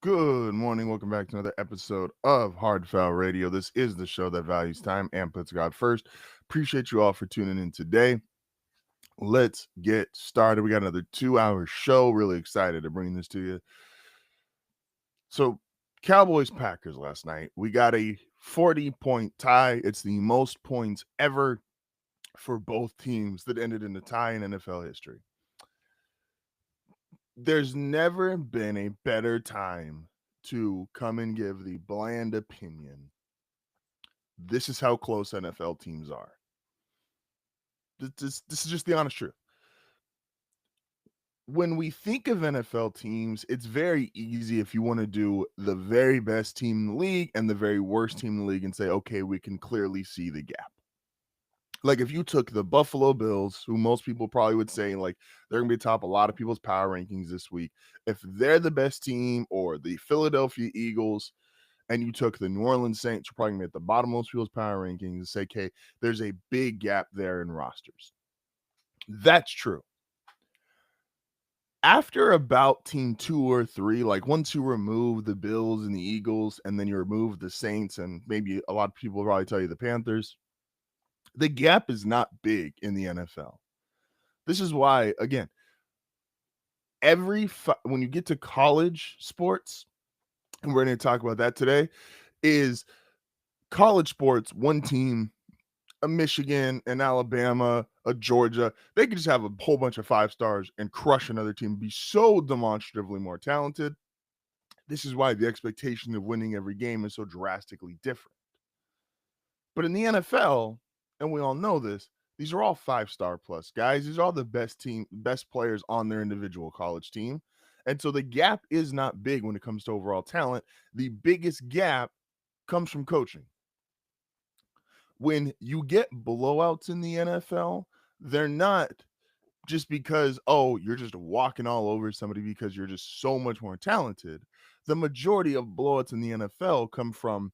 Good morning. Welcome back to another episode of HardFoul Radio. This is the show that values time and puts God first. Appreciate you all for tuning in today. Let's get started. We got another 2-hour show. Really excited to bring this to you. So, Cowboys Packers last night. We got a 40-point tie. It's the most points ever for both teams that ended in a tie in NFL history. There's never been a better time to come and give the bland opinion. This is how close NFL teams are. This is just the honest truth. When we think of NFL teams, it's very easy if you want to do the very best team in the league and the very worst team in the league and say, okay, we can clearly see the gap. Like if you took the Buffalo Bills, who most people probably would say like they're gonna be atop a lot of people's power rankings this week, if they're the best team, or the Philadelphia Eagles, and you took the New Orleans Saints, you're probably gonna be at the bottom of most people's power rankings and say, okay, there's a big gap there in rosters. That's true. After about team 2 or 3, like once you remove the Bills and the Eagles, and then you remove the Saints, and maybe a lot of people will probably tell you the Panthers, the gap is not big in the NFL. This is why, again, when you get to college sports, and we're going to talk about that today, is college sports, one team, a Michigan, an Alabama, a Georgia, they could just have a whole bunch of 5 stars and crush another team, be so demonstratively more talented. This is why the expectation of winning every game is so drastically different. But in the NFL, and we all know this, these are all 5-star plus guys. These are all the best players on their individual college team. And so the gap is not big when it comes to overall talent. The biggest gap comes from coaching. When you get blowouts in the NFL, they're not just because, oh, you're just walking all over somebody because you're just so much more talented. The majority of blowouts in the NFL come from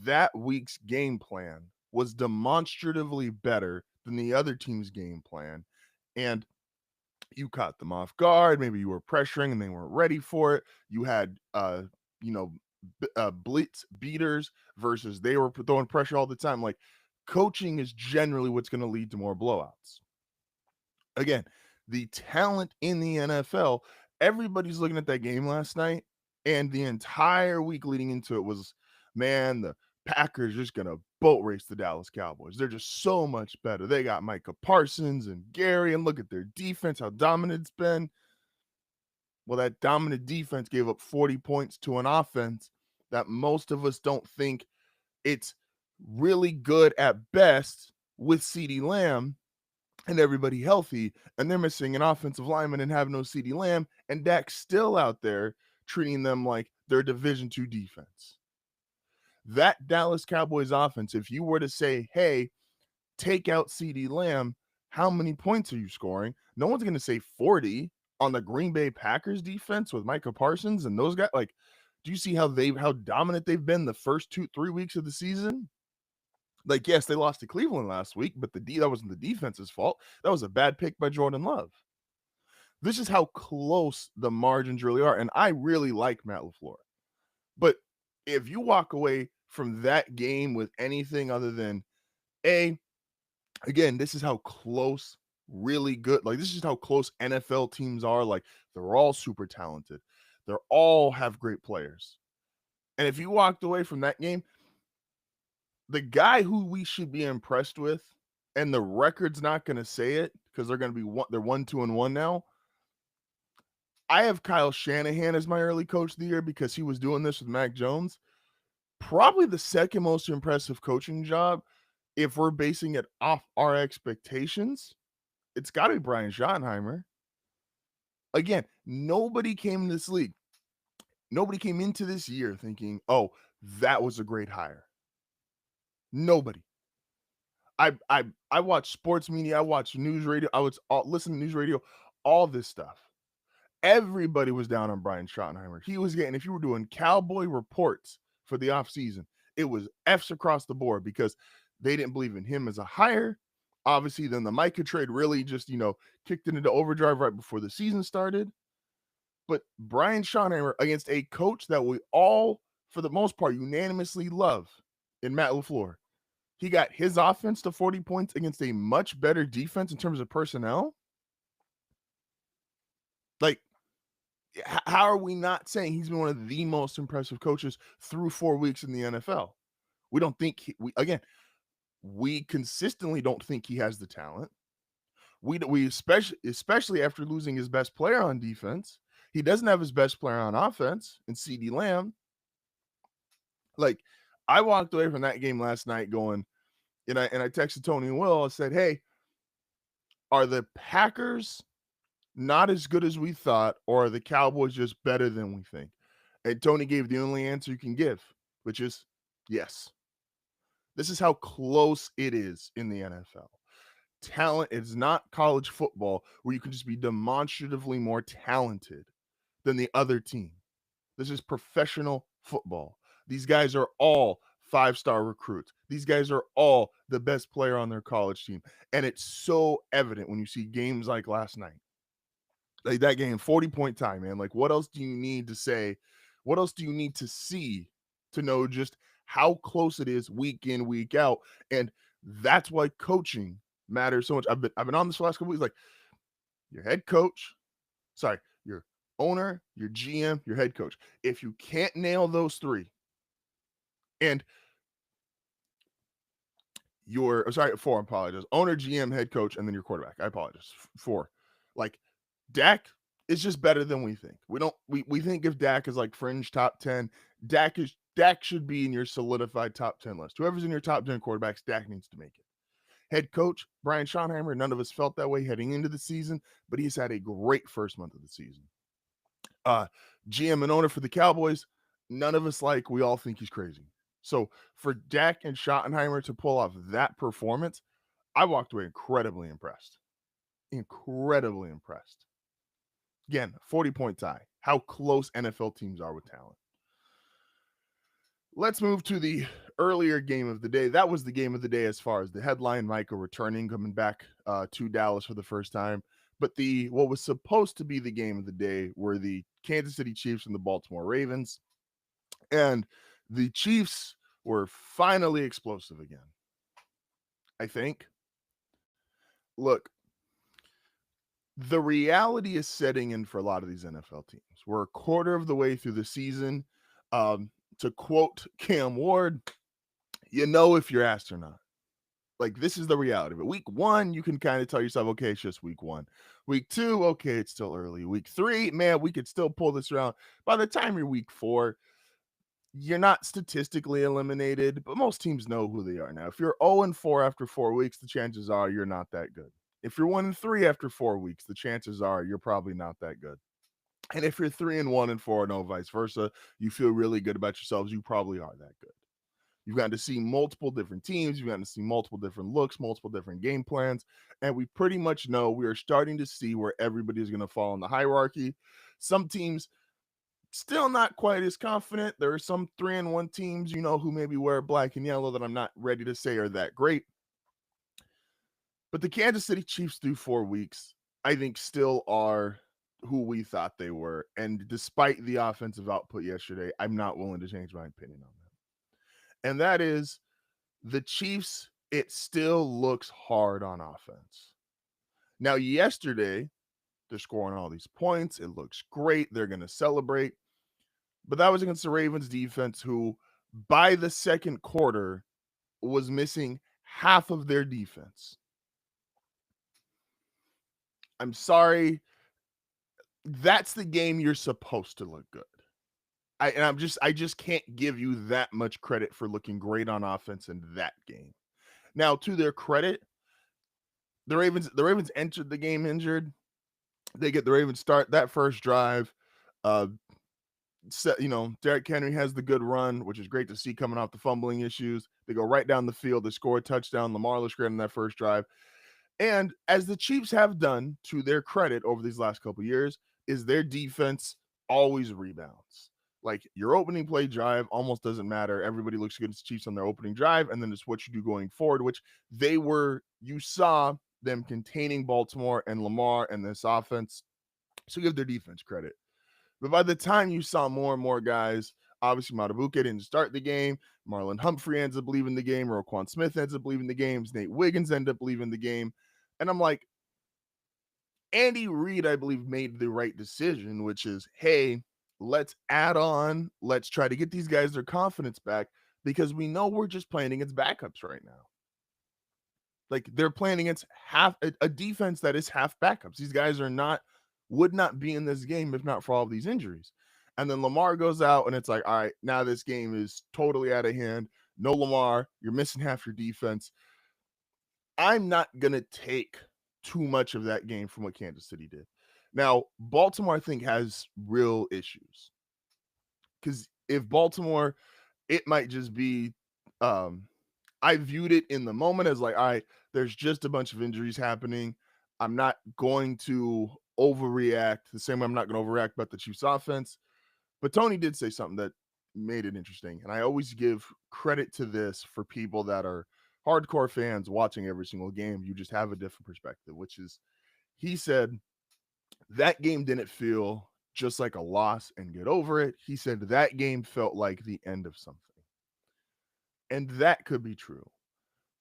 that week's game plan was demonstratively better than the other team's game plan. And you caught them off guard. Maybe you were pressuring and they weren't ready for it. You had, you know, blitz beaters versus they were throwing pressure all the time. Like coaching is generally what's going to lead to more blowouts. Again, the talent in the NFL, everybody's looking at that game last night, and the entire week leading into it was, man, the Packers just going to boat race the Dallas Cowboys. They're just so much better. They got Micah Parsons and Gary, and look at their defense, how dominant it's been. Well, that dominant defense gave up 40 points to an offense that most of us don't think it's really good at best with CeeDee Lamb and everybody healthy, and they're missing an offensive lineman and have no CeeDee Lamb, and Dak's still out there treating them like their Division II defense. That Dallas Cowboys offense, if you were to say, hey, take out CeeDee Lamb, how many points are you scoring? No one's going to say 40 on the Green Bay Packers defense with Micah Parsons and those guys. Like, do you see how dominant they've been the first 2-3 weeks of the season? Like, yes, they lost to Cleveland last week, but that wasn't the defense's fault. That was a bad pick by Jordan Love. This is how close the margins really are. And I really like Matt LaFleur. But if you walk away from that game with anything other than, again, this is how close, really good, like this is how close NFL teams are. Like they're all super talented. They're all have great players. And if you walked away from that game, the guy who we should be impressed with, and the record's not going to say it because they're going to be they're 1-2-1 now. I have Kyle Shanahan as my early coach of the year because he was doing this with Mac Jones. Probably the second most impressive coaching job, if we're basing it off our expectations, it's got to be Brian Schottenheimer. Again, nobody came in this league. Nobody came into this year thinking, oh, that was a great hire. Nobody. I watch sports media, I watch news radio, I would listen to news radio, all this stuff. Everybody was down on Brian Schottenheimer. He was getting, if you were doing cowboy reports for the offseason, it was F's across the board because they didn't believe in him as a hire. Obviously, then the Micah trade really just, kicked it into overdrive right before the season started. But Brian Schottenheimer against a coach that we all, for the most part, unanimously love in Matt LaFleur. He got his offense to 40 points against a much better defense in terms of personnel. Like, how are we not saying he's been one of the most impressive coaches through 4 weeks in the NFL? We don't think we consistently don't think he has the talent. We especially after losing his best player on defense, he doesn't have his best player on offense in CeeDee Lamb. Like, I walked away from that game last night going, and I texted Tony and Will. I said, "Hey, are the Packers not as good as we thought, or are the Cowboys just better than we think?" And Tony gave the only answer you can give, which is yes. This is how close it is in the NFL. Talent is not college football where you can just be demonstratively more talented than the other team. This is professional football. These guys are all 5-star recruits. These guys are all the best player on their college team. And it's so evident when you see games like last night. Like that game, 40-point tie, man. Like, what else do you need to say? What else do you need to see to know just how close it is week in, week out? And that's why coaching matters so much. I've been on this for the last couple weeks. Like, your head coach, your owner, your GM, your head coach. If you can't nail those three, and four, I apologize. Owner, GM, head coach, and then your quarterback. I apologize. 4. Like, Dak is just better than we think. We think if Dak is like fringe top 10, Dak should be in your solidified top 10 list. Whoever's in your top 10 quarterbacks, Dak needs to make it. Head coach, Brian Schottenheimer, none of us felt that way heading into the season, but he's had a great first month of the season. GM and owner for the Cowboys, none of us like. We all think he's crazy. So for Dak and Schottenheimer to pull off that performance, I walked away incredibly impressed. Incredibly impressed. Again, 40-point tie. How close NFL teams are with talent. Let's move to the earlier game of the day. That was the game of the day as far as the headline. Micah returning, coming back to Dallas for the first time. But what was supposed to be the game of the day were the Kansas City Chiefs and the Baltimore Ravens. And the Chiefs were finally explosive again, I think. Look, the reality is setting in for a lot of these NFL teams. We're a quarter of the way through the season. To quote Cam Ward, you know if you're asked or not. Like, this is the reality of it. Week 1, you can kind of tell yourself, okay, it's just week 1. Week 2, okay, it's still early. Week 3, man, we could still pull this around. By the time you're week 4, you're not statistically eliminated, but most teams know who they are now. If you're 0-4 after 4 weeks, the chances are you're not that good. If you're 1-3 after 4 weeks, the chances are you're probably not that good. And if you're 3-1 and 4-0, vice versa, you feel really good about yourselves, you probably are that good. You've gotten to see multiple different teams. You've gotten to see multiple different looks, multiple different game plans. And we pretty much know we are starting to see where everybody is going to fall in the hierarchy. Some teams still not quite as confident. There are some 3-1 teams, who maybe wear black and yellow that I'm not ready to say are that great. But the Kansas City Chiefs through 4 weeks, I think, still are who we thought they were. And despite the offensive output yesterday, I'm not willing to change my opinion on that. And that is the Chiefs, it still looks hard on offense. Now, yesterday, they're scoring all these points. It looks great. They're going to celebrate. But that was against the Ravens defense, who by the second quarter was missing half of their defense. I'm sorry. That's the game you're supposed to look good. I just can't give you that much credit for looking great on offense in that game. Now, to their credit, the Ravens entered the game injured. They get the Ravens start that first drive. Derrick Henry has the good run, which is great to see coming off the fumbling issues. They go right down the field. They score a touchdown. Lamar looks great in that first drive. And as the Chiefs have done, to their credit over these last couple of years, is their defense always rebounds. Like, your opening play drive almost doesn't matter. Everybody looks good as the Chiefs on their opening drive, and then it's what you do going forward, which you saw them containing Baltimore and Lamar and this offense. So give their defense credit. But by the time you saw more and more guys, obviously Matabuke didn't start the game. Marlon Humphrey ends up leaving the game. Roquan Smith ends up leaving the games. Nate Wiggins ended up leaving the game. And I'm like, Andy Reid, I believe, made the right decision, which is, hey, let's add on. Let's try to get these guys their confidence back because we know we're just playing against backups right now. Like they're playing against half a defense that is half backups. These guys would not be in this game if not for all of these injuries. And then Lamar goes out and it's like, all right, now this game is totally out of hand. No Lamar, you're missing half your defense. I'm not going to take too much of that game from what Kansas City did. Now, Baltimore, I think, has real issues. Because if Baltimore, it might just be, I viewed it in the moment as like, all right, there's just a bunch of injuries happening. I'm not going to overreact the same way I'm not going to overreact about the Chiefs offense. But Tony did say something that made it interesting. And I always give credit to this for people that are hardcore fans watching every single game. You just have a different perspective, which is he said that game didn't feel just like a loss and get over it. He said that game felt like the end of something. And that could be true.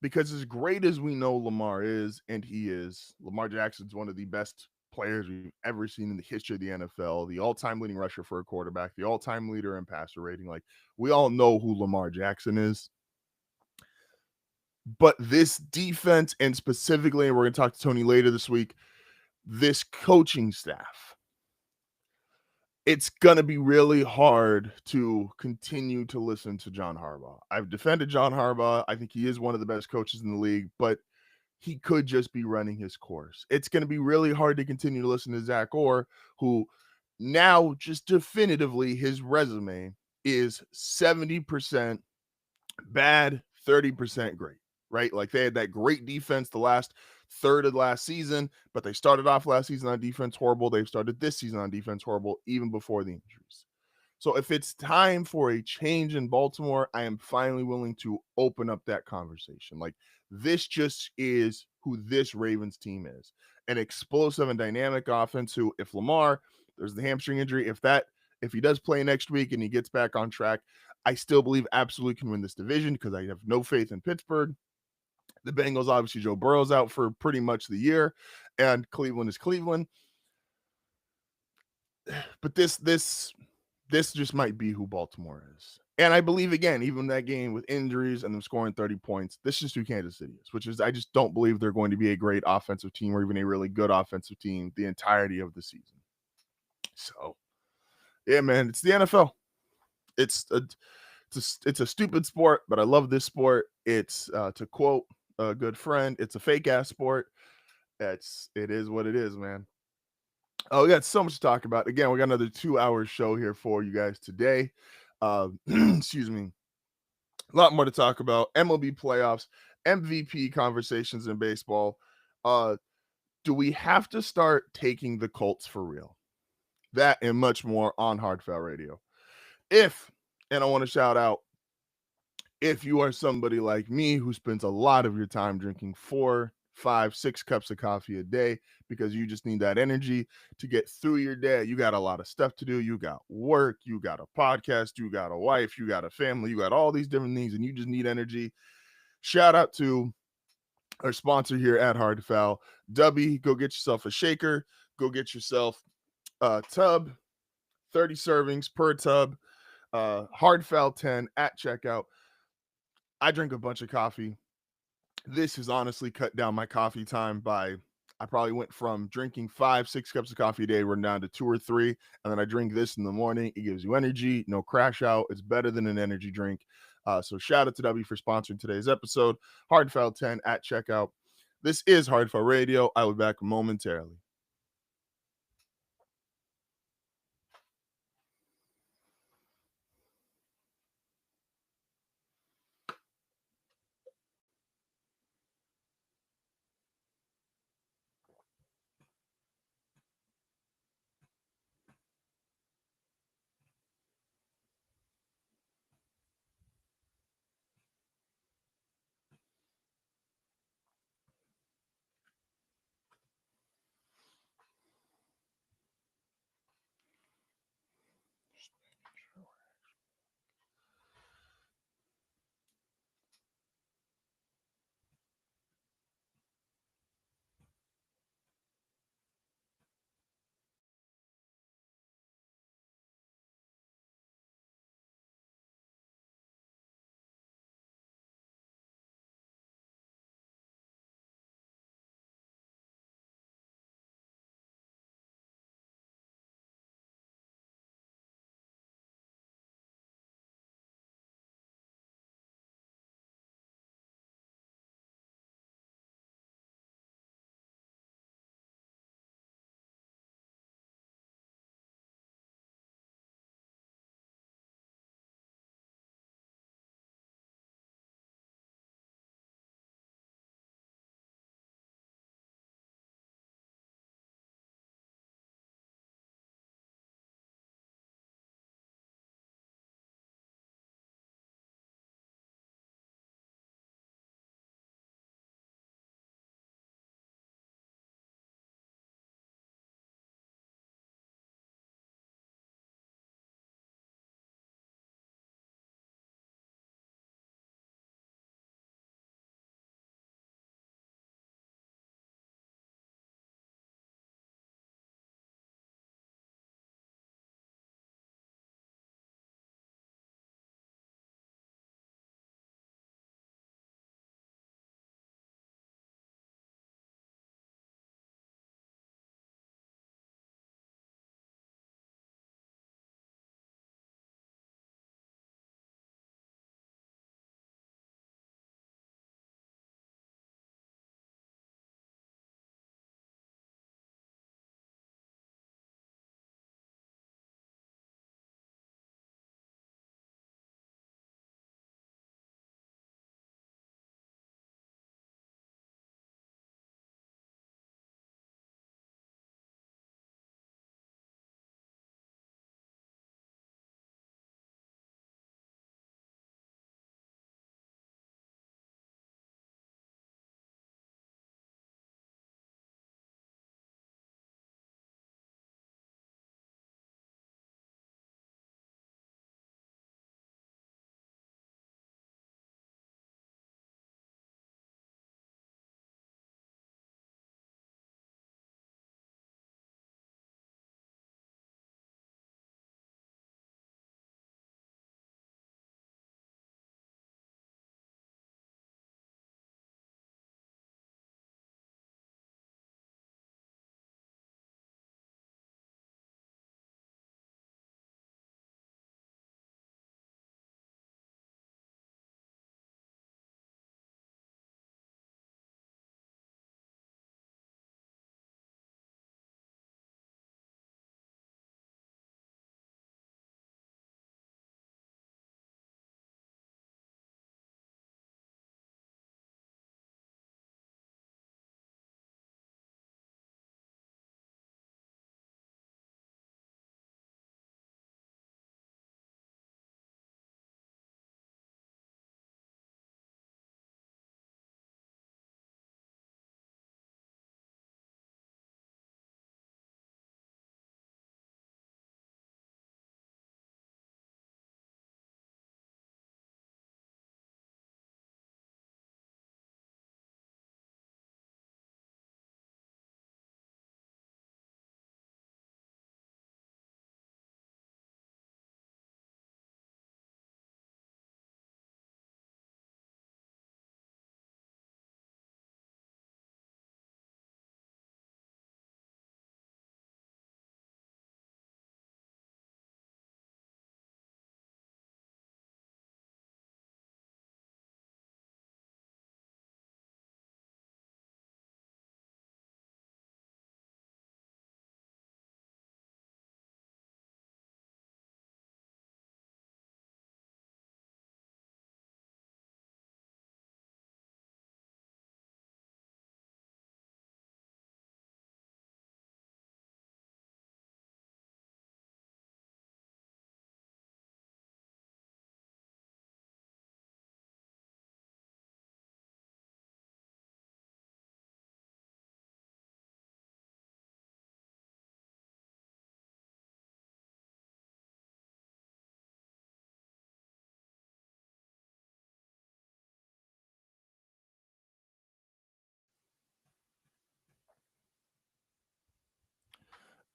Because as great as we know Lamar is, and he is, Lamar Jackson's one of the best players we've ever seen in the history of the NFL, the all-time leading rusher for a quarterback, the all-time leader in passer rating. Like, we all know who Lamar Jackson is. But this defense, and specifically, and we're going to talk to Tony later this week, this coaching staff, it's going to be really hard to continue to listen to John Harbaugh. I've defended John Harbaugh. I think he is one of the best coaches in the league, but he could just be running his course. It's going to be really hard to continue to listen to Zach Orr, who now just definitively his resume is 70% bad, 30% great, right? Like they had that great defense the last third of last season, but they started off last season on defense horrible. They've started this season on defense horrible, even before the injuries. So if it's time for a change in Baltimore, I am finally willing to open up that conversation. Like this just is who this Ravens team is. An explosive and dynamic offense who, if Lamar, there's the hamstring injury, if he does play next week and he gets back on track, I still believe absolutely can win this division because I have no faith in Pittsburgh. The Bengals, obviously, Joe Burrow's out for pretty much the year, and Cleveland is Cleveland. But this just might be who Baltimore is. And I believe, again, even that game with injuries and them scoring 30 points, this is just who Kansas City is, which is I just don't believe they're going to be a great offensive team or even a really good offensive team the entirety of the season. So, yeah, man, it's the NFL. It's a stupid sport, but I love this sport. It's, to quote a good friend, it's a fake-ass sport. It is what it is, man. Oh, we got so much to talk about. Again, we got another 2-hour show here for you guys today. Excuse me. A lot more to talk about. MLB playoffs, MVP conversations in baseball. Do we have to start taking the Colts for real? That and much more on HardFoul Radio. And I want to shout out, if you are somebody like me who spends a lot of your time drinking 4, 5, 6 cups of coffee a day because you just need that energy to get through your day. You got a lot of stuff to do. You got work, you got a podcast, you got a wife, you got a family, you got all these different things, and you just need energy. Shout out to our sponsor here at HardFoul, Dubby. Go get yourself a shaker. Go get yourself a tub, 30 servings per tub, HardFoul 10 at checkout. I drink a bunch of coffee. This has honestly cut down my coffee time by, I probably went from drinking 5, 6 cups of coffee a day, we're down to 2 or 3. And then I drink this in the morning. It gives you energy, no crash out. It's better than an energy drink. So shout out to W for sponsoring today's episode. HardFoul 10 at checkout. This is HardFoul Radio. I will be back momentarily.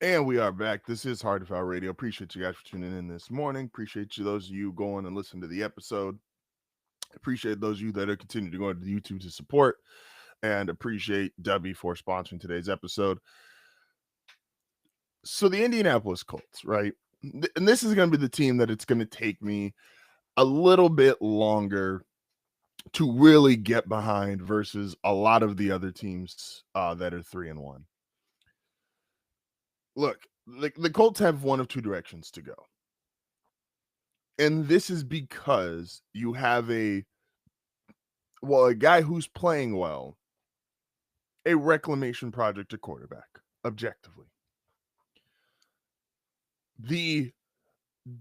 And we are back. This is HardFoul Radio. Appreciate you guys for tuning in this morning. Appreciate you, those of you going and listening to the episode. Appreciate those of you that are continuing to go to YouTube to support. And appreciate Debbie for sponsoring today's episode. So the Indianapolis Colts, right? And this is going to be the team that it's going to take me a little bit longer to really get behind versus a lot of the other teams that are 3-1. Look, the Colts have one of two directions to go. And this is because you have a guy who's playing well, a reclamation project at quarterback, objectively. The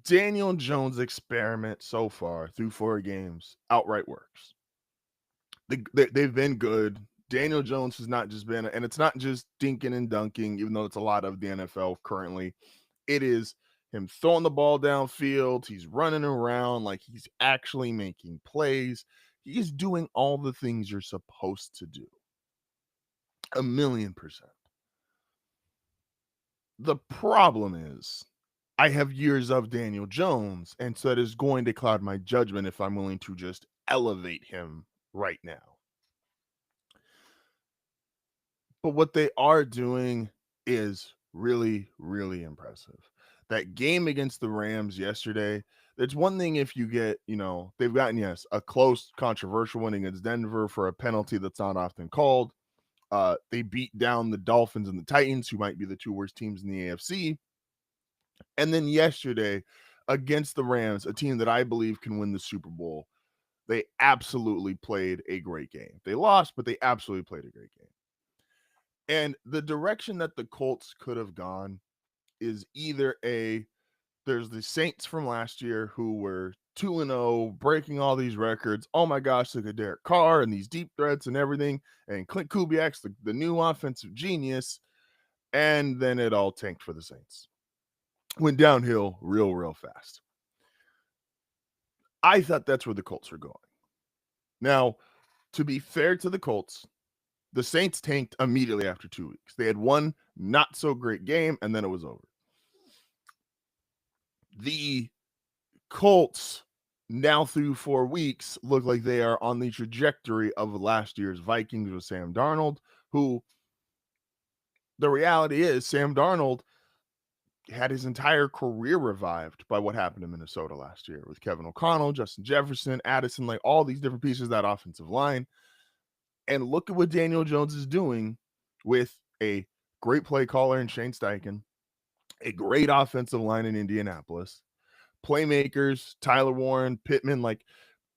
Daniel Jones experiment so far through 4 games outright works. They've been good. Daniel Jones has not just been, and it's not just dinking and dunking, even though it's a lot of the NFL currently. It is him throwing the ball downfield. He's running around like he's actually making plays. He's doing all the things you're supposed to do. 1,000,000%. The problem is I have years of Daniel Jones, and so it is going to cloud my judgment if I'm willing to just elevate him right now. But what they are doing is really, really impressive. That game against the Rams yesterday, it's one thing if you get, they've gotten, yes, a close, controversial win against Denver for a penalty that's not often called. They beat down the Dolphins and the Titans, who might be the 2 worst teams in the AFC. And then yesterday against the Rams, a team that I believe can win the Super Bowl, they absolutely played a great game. They lost, but they absolutely played a great game. And the direction that the Colts could have gone is either there's the Saints from last year who were 2-0, breaking all these records. Oh my gosh, look at Derek Carr and these deep threats and everything. And Clint Kubiak's the new offensive genius. And then it all tanked for the Saints. Went downhill real fast. I thought that's where the Colts were going. Now, to be fair to the Colts, the Saints tanked immediately after 2 weeks. They had one not so great game, and then it was over. The Colts, now through 4 weeks, look like they are on the trajectory of last year's Vikings with Sam Darnold, who the reality is Sam Darnold had his entire career revived by what happened in Minnesota last year with Kevin O'Connell, Justin Jefferson, Addison, like all these different pieces of that offensive line. And look at what Daniel Jones is doing with a great play caller in Shane Steichen, a great offensive line in Indianapolis, playmakers, Tyler Warren, Pittman. Like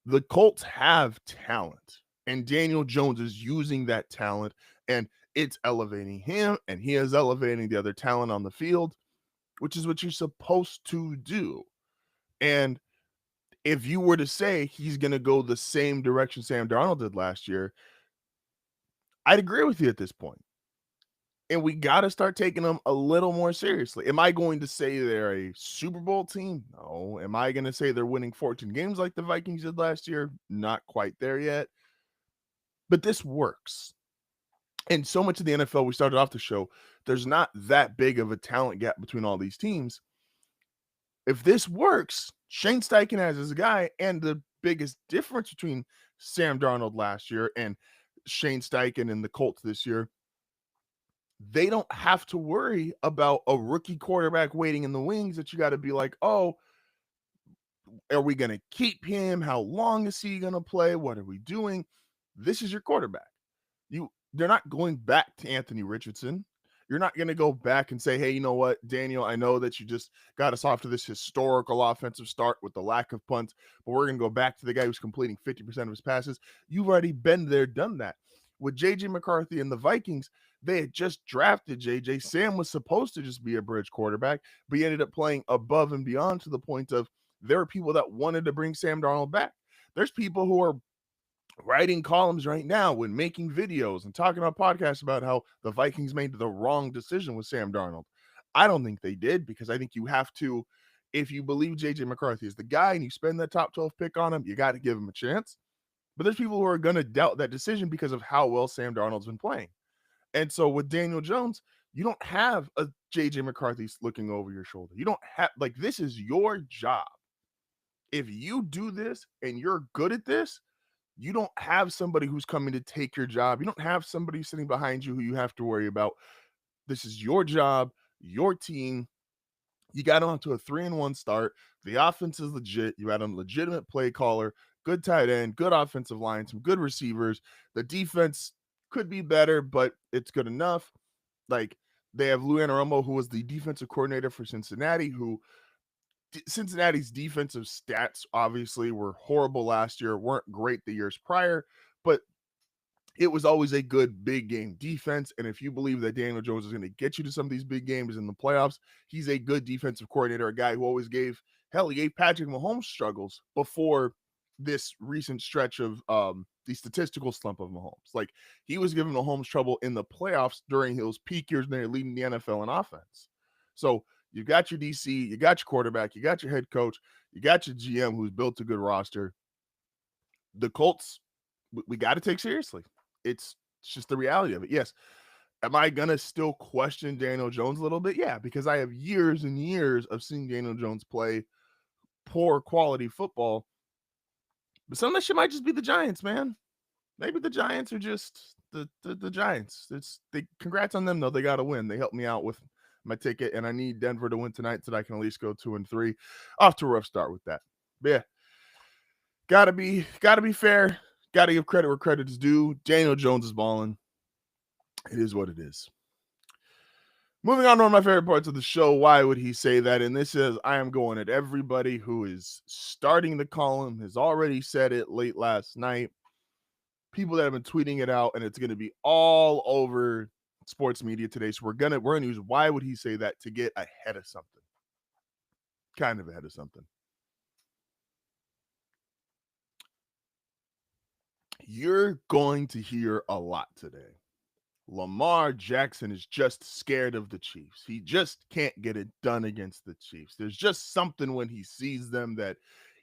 the Colts have talent, and Daniel Jones is using that talent, and it's elevating him, and he is elevating the other talent on the field, which is what you're supposed to do. And if you were to say he's going to go the same direction Sam Darnold did last year, I'd agree with you at this point. And we got to start taking them a little more seriously. Am I going to say they're a Super Bowl team? No. Am I going to say they're winning 14 games like the Vikings did last year? Not quite there yet. But this works. And so much of the NFL, we started off the show, there's not that big of a talent gap between all these teams. If this works, Shane Steichen as his guy, and the biggest difference between Sam Darnold last year and Shane Steichen and the Colts this year, they don't have to worry about a rookie quarterback waiting in the wings that you got to be like, oh, are we going to keep him? How long is he going to play? What are we doing? This is your quarterback. They're not going back to Anthony Richardson. You're not going to go back and say, hey, you know what, Daniel, I know that you just got us off to this historical offensive start with the lack of punts, but we're going to go back to the guy who's completing 50% of his passes. You've already been there, done that. With J.J. McCarthy and the Vikings, they had just drafted J.J. Sam was supposed to just be a bridge quarterback, but he ended up playing above and beyond to the point of there are people that wanted to bring Sam Darnold back. There's people who are writing columns right now and making videos and talking on podcasts about how the Vikings made the wrong decision with Sam Darnold. I don't think they did, because I think you have to, if you believe J.J. McCarthy is the guy and you spend that top 12 pick on him, you got to give him a chance. But there's people who are going to doubt that decision because of how well Sam Darnold's been playing. And so with Daniel Jones, You don't have a JJ McCarthy looking over your shoulder. You don't have, like, this is your job. If you do this and you're good at this, you don't have somebody who's coming to take your job. You don't have somebody sitting behind you who you have to worry about. This is your job, your team. You got on to a 3-1 start. The offense is legit. You had a legitimate play caller, good tight end, good offensive line, some good receivers. The defense could be better, but it's good enough. Like, they have Lou Anarumo, who was the defensive coordinator for Cincinnati, who Cincinnati's defensive stats obviously were horrible last year, weren't great the years prior, but it was always a good big game defense. And if you believe that Daniel Jones is going to get you to some of these big games in the playoffs, he's a good defensive coordinator, a guy who always he gave Patrick Mahomes struggles before this recent stretch of the statistical slump of Mahomes. Like, he was giving Mahomes trouble in the playoffs during his peak years when they were leading the NFL in offense. So you got your DC, you got your quarterback, you got your head coach, you got your GM who's built a good roster. The Colts, we got to take seriously. It's just the reality of it. Yes. Am I going to still question Daniel Jones a little bit? Yeah, because I have years and years of seeing Daniel Jones play poor quality football. But some of that shit might just be the Giants, man. Maybe the Giants are just the Giants. Congrats on them, though. They got to win. They helped me out with my ticket, and I need Denver to win tonight so that I can at least go 2-3. Off to a rough start with that. But yeah, gotta be fair. Got to give credit where credit is due. Daniel Jones is balling. It is what it is. Moving on to one of my favorite parts of the show, why would he say that? And this is, I am going at everybody who is starting the column, has already said it late last night. People that have been tweeting it out, and it's going to be all over sports media today. So we're gonna use why would he say that to get ahead of something. Kind of ahead of something. You're going to hear a lot today. Lamar Jackson is just scared of the Chiefs. He just can't get it done against the Chiefs. There's just something when he sees them that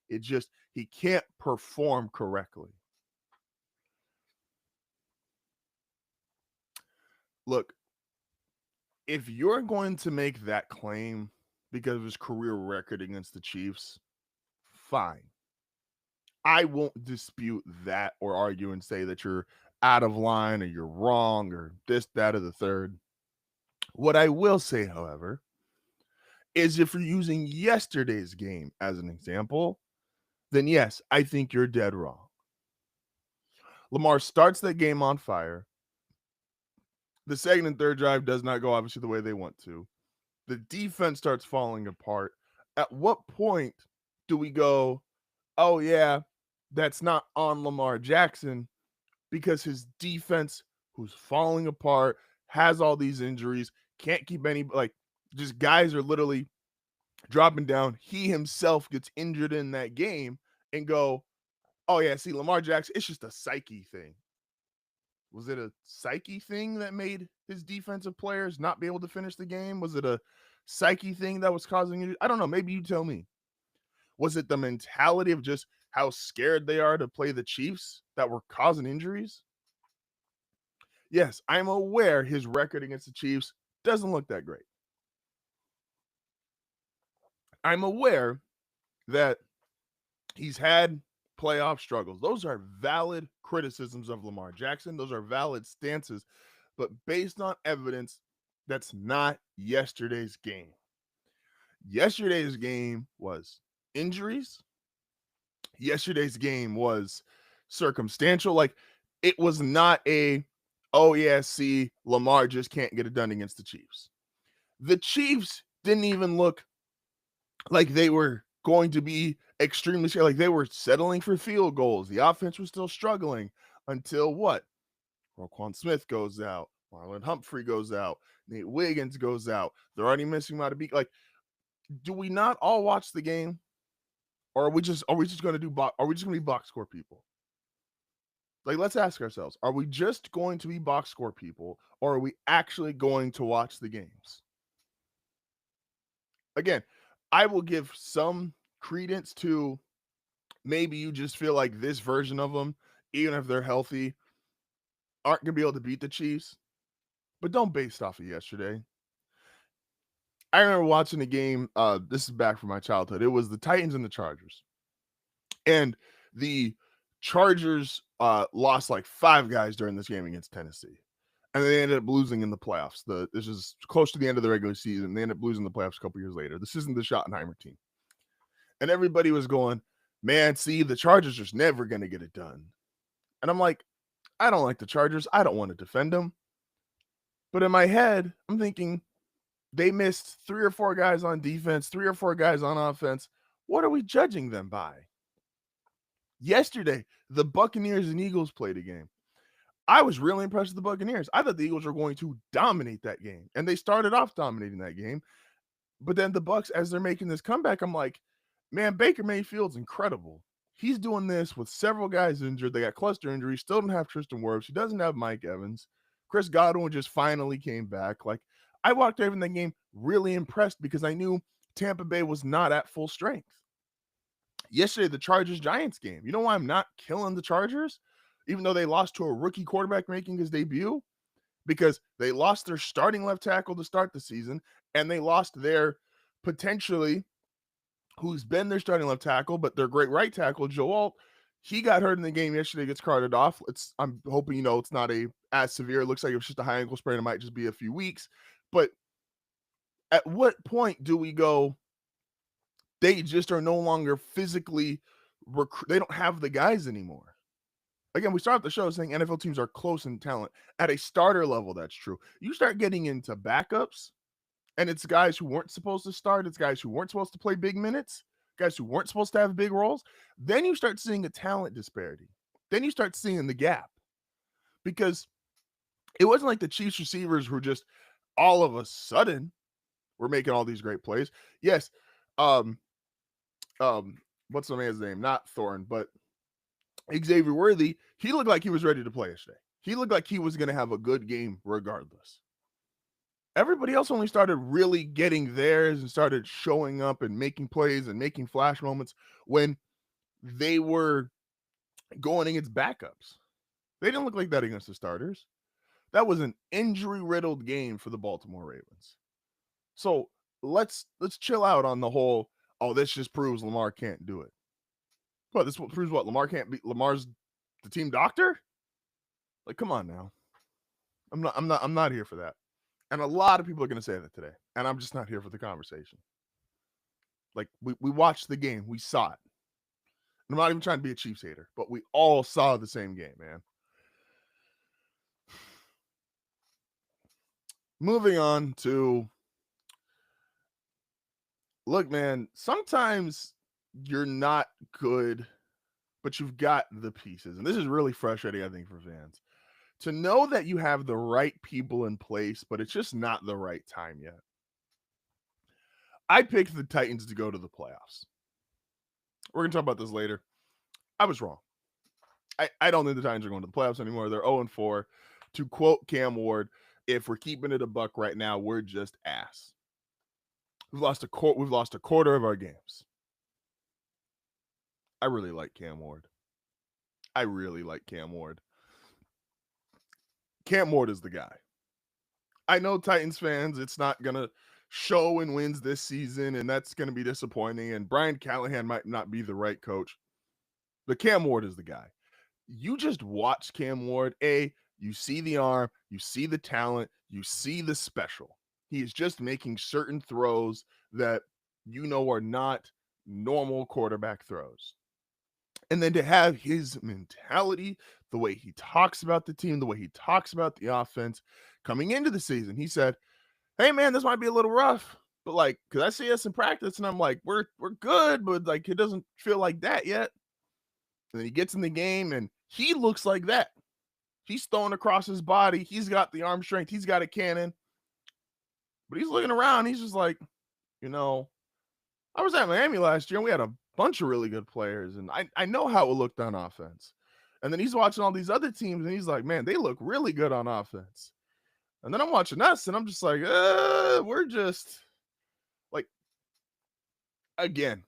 he can't perform correctly. Look, if you're going to make that claim because of his career record against the Chiefs, fine. I won't dispute that or argue and say that you're out of line or you're wrong or this, that, or the third. What I will say, however, is if you're using yesterday's game as an example, then yes, I think you're dead wrong. Lamar starts that game on fire. The second and third drive does not go obviously the way they want to. The defense starts falling apart. At what point do we go, oh yeah, that's not on Lamar Jackson, because his defense, who's falling apart, has all these injuries, can't keep any, just guys are literally dropping down. He himself gets injured in that game and go, oh yeah, see, Lamar Jackson, it's just a psyche thing. Was it a psyche thing that made his defensive players not be able to finish the game? Was it a psyche thing that was causing it? I don't know. Maybe you tell me. Was it the mentality of just how scared they are to play the Chiefs that were causing injuries? Yes, I'm aware his record against the Chiefs doesn't look that great. I'm aware that he's had playoff struggles. Those are valid criticisms of Lamar Jackson. Those are valid stances. But based on evidence, that's not yesterday's game. Yesterday's game was injuries. Yesterday's game was circumstantial. Like, it was not oh yeah, see, Lamar just can't get it done against the Chiefs. The Chiefs didn't even look like they were going to be extremely scared. Like, they were settling for field goals. The offense was still struggling until what? Roquan Smith goes out. Marlon Humphrey goes out. Nate Wiggins goes out. They're already missing out of beat. Like, do we not all watch the game? Or are we just going to be box score people? Like, let's ask ourselves, are we just going to be box score people, or are we actually going to watch the games? Again, I will give some credence to maybe you just feel like this version of them, even if they're healthy, aren't going to be able to beat the Chiefs. but don't base off of yesterday. I remember watching a game. This is back from my childhood. It was the Titans and the Chargers, and the Chargers lost like 5 guys during this game against Tennessee, and they ended up losing in the playoffs. This is close to the end of the regular season. They ended up losing the playoffs a couple years later. This isn't the Schottenheimer team, and everybody was going, "Man, see, the Chargers are just never going to get it done." And I'm like, I don't like the Chargers. I don't want to defend them, but in my head, I'm thinking, they missed 3 or 4 guys on defense, 3 or 4 guys on offense. What are we judging them by? Yesterday, the Buccaneers and Eagles played a game. I was really impressed with the Buccaneers. I thought the Eagles were going to dominate that game, and they started off dominating that game. But then the Bucs, as they're making this comeback, I'm like, man, Baker Mayfield's incredible. He's doing this with several guys injured. They got cluster injuries. Still don't have Tristan Wirfs. He doesn't have Mike Evans. Chris Godwin just finally came back. Like, I walked away from that game really impressed because I knew Tampa Bay was not at full strength. Yesterday, the Chargers-Giants game. You know why I'm not killing the Chargers? Even though they lost to a rookie quarterback making his debut? Because they lost their starting left tackle to start the season, and they lost their potentially, who's been their starting left tackle, but their great right tackle, Joe Alt. He got hurt in the game yesterday, gets carted off. I'm hoping, it's not as severe. It looks like it was just a high ankle sprain. It might just be a few weeks. But at what point do we go, they just are no longer physically, they don't have the guys anymore? Again, we start the show saying NFL teams are close in talent. At a starter level, that's true. You start getting into backups, and it's guys who weren't supposed to start. It's guys who weren't supposed to play big minutes, guys who weren't supposed to have big roles. Then you start seeing a talent disparity. Then you start seeing the gap. Because it wasn't like the Chiefs receivers were just all of a sudden were making all these great plays. Yes. What's the man's name? Not Thorne, but Xavier Worthy. He looked like he was ready to play yesterday. He looked like he was going to have a good game regardless. Everybody else only started really getting theirs and started showing up and making plays and making flash moments when they were going against backups. They didn't look like that against the starters. That was an injury-riddled game for the Baltimore Ravens. So let's chill out on the whole, this just proves Lamar can't do it. But this proves what? Lamar can't be, Lamar's the team doctor? Like, come on now. I'm not here for that. And a lot of people are going to say that today. And I'm just not here for the conversation. Like, we watched the game. We saw it. And I'm not even trying to be a Chiefs hater, but we all saw the same game, man. Moving on to, look, man, sometimes you're not good, but you've got the pieces. And this is really frustrating, I think, for fans. To know that you have the right people in place, but it's just not the right time yet. I picked the Titans to go to the playoffs. We're going to talk about this later. I was wrong. I don't think the Titans are going to the playoffs anymore. They're 0-4. To quote Cam Ward, if we're keeping it a buck right now, we're just ass. We've lost a quarter of our games. I really like Cam Ward. Cam Ward is the guy. I know Titans fans, it's not going to show in wins this season, and that's going to be disappointing, and Brian Callahan might not be the right coach. But Cam Ward is the guy. You just watch Cam Ward. You see the arm, you see the talent, you see the special. He is just making certain throws that are not normal quarterback throws. And then to have his mentality, the way he talks about the team, the way he talks about the offense coming into the season, he said, hey, man, this might be a little rough, but like, because I see us in practice and I'm like, we're good, but like, it doesn't feel like that yet. And then he gets in the game and he looks like that. He's throwing across his body. He's got the arm strength. He's got a cannon. But he's looking around. He's just like, I was at Miami last year and we had a bunch of really good players. And I know how it looked on offense. And then he's watching all these other teams and he's like, man, they look really good on offense. And then I'm watching us and I'm just like, we're just like, again,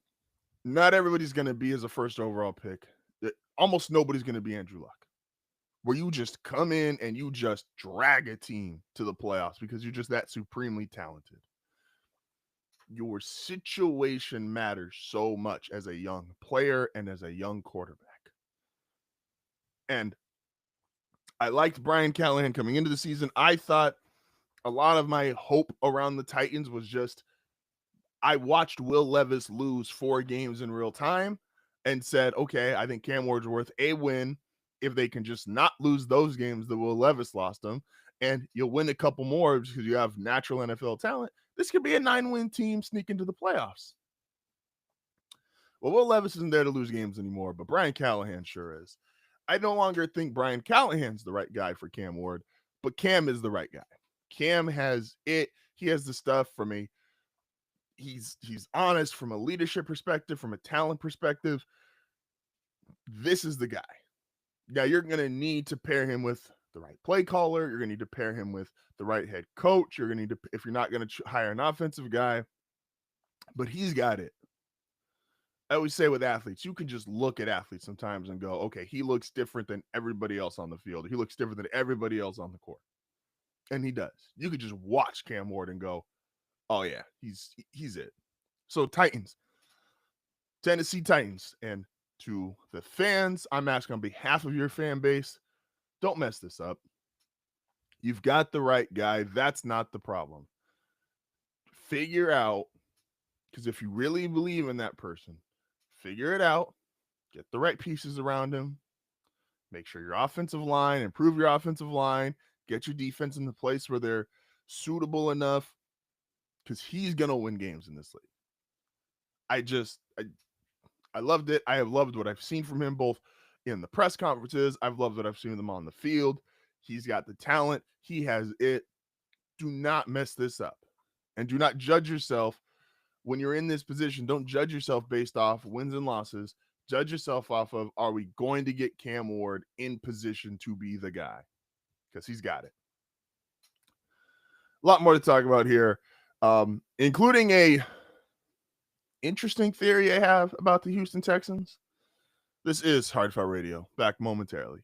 not everybody's going to be as a first overall pick. Almost nobody's going to be Andrew Luck. where you just come in and you just drag a team to the playoffs because you're just that supremely talented. Your situation matters so much as a young player and as a young quarterback. And I liked Brian Callahan coming into the season. I thought a lot of my hope around the Titans was just I watched Will Levis lose 4 games in real time and said, okay, I think Cam Ward's worth a win if they can just not lose those games that Will Levis lost them, and you'll win a couple more because you have natural NFL talent. This could be a 9-win team sneak into the playoffs. Well, Will Levis isn't there to lose games anymore, but Brian Callahan sure is. I no longer think Brian Callahan's the right guy for Cam Ward, but Cam is the right guy. Cam has it. He has the stuff from a he's honest from a leadership perspective, from a talent perspective. This is the guy. Now you're going to need to pair him with the right play caller. You're going to need to pair him with the right head coach. You're going to need to, if you're not going to hire an offensive guy, but he's got it. I always say with athletes, you can just look at athletes sometimes and go, okay, he looks different than everybody else on the field. He looks different than everybody else on the court. And he does. You could just watch Cam Ward and go, oh yeah, he's it. So Titans, Tennessee Titans, and to the fans, I'm asking on behalf of your fan base, don't mess this up. You've got the right guy. That's not the problem. Figure out, because if you really believe in that person, figure it out, get the right pieces around him, make sure your offensive line, improve your offensive line, get your defense in the place where they're suitable enough, because he's going to win games in this league. I loved it. I have loved what I've seen from him both in the press conferences. I've loved what I've seen him on the field. He's got the talent. He has it. Do not mess this up. And do not judge yourself when you're in this position. Don't judge yourself based off wins and losses. Judge yourself off of, are we going to get Cam Ward in position to be the guy? Because he's got it. A lot more to talk about here, including a interesting theory I have about the Houston Texans. This is HardFoul Radio. Back momentarily.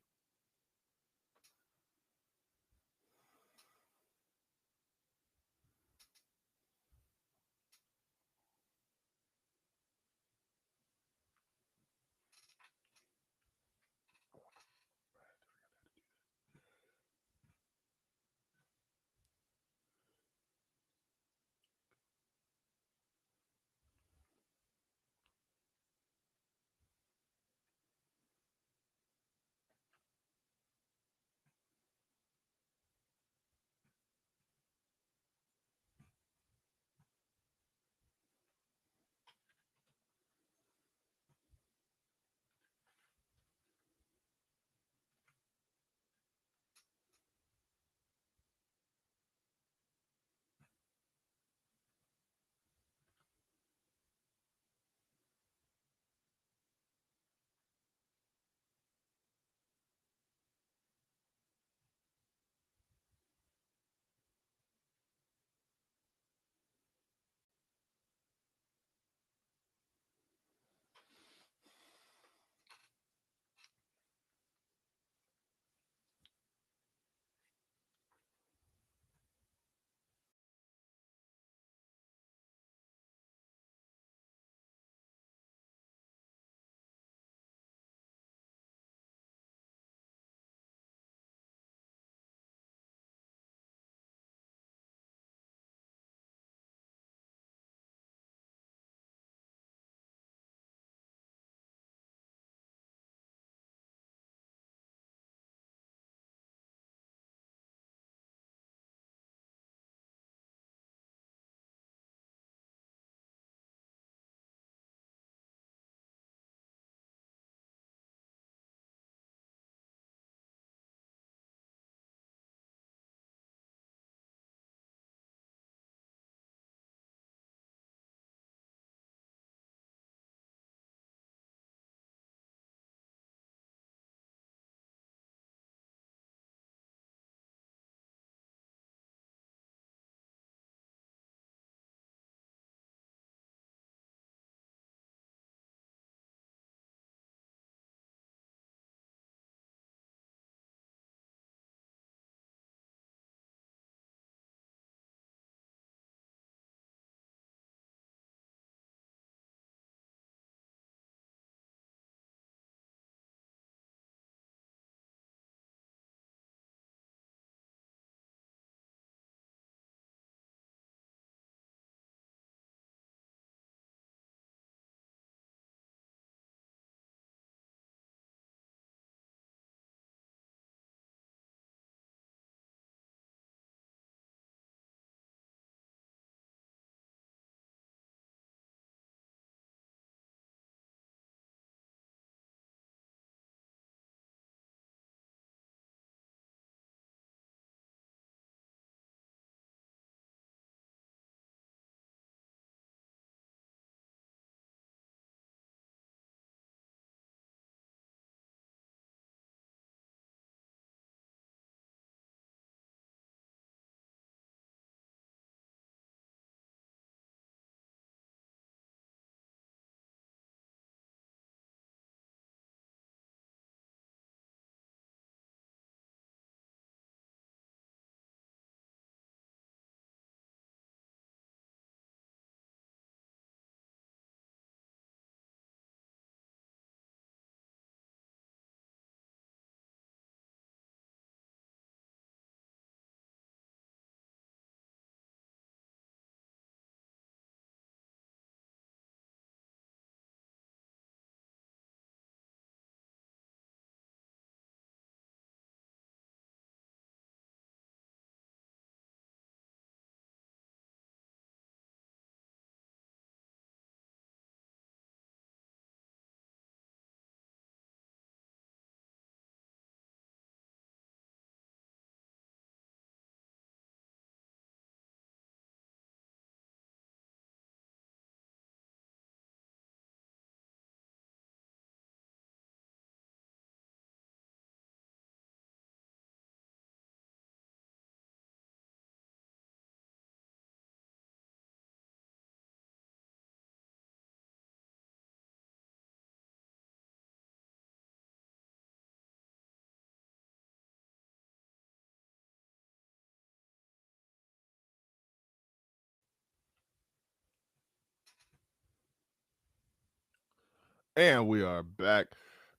And we are back.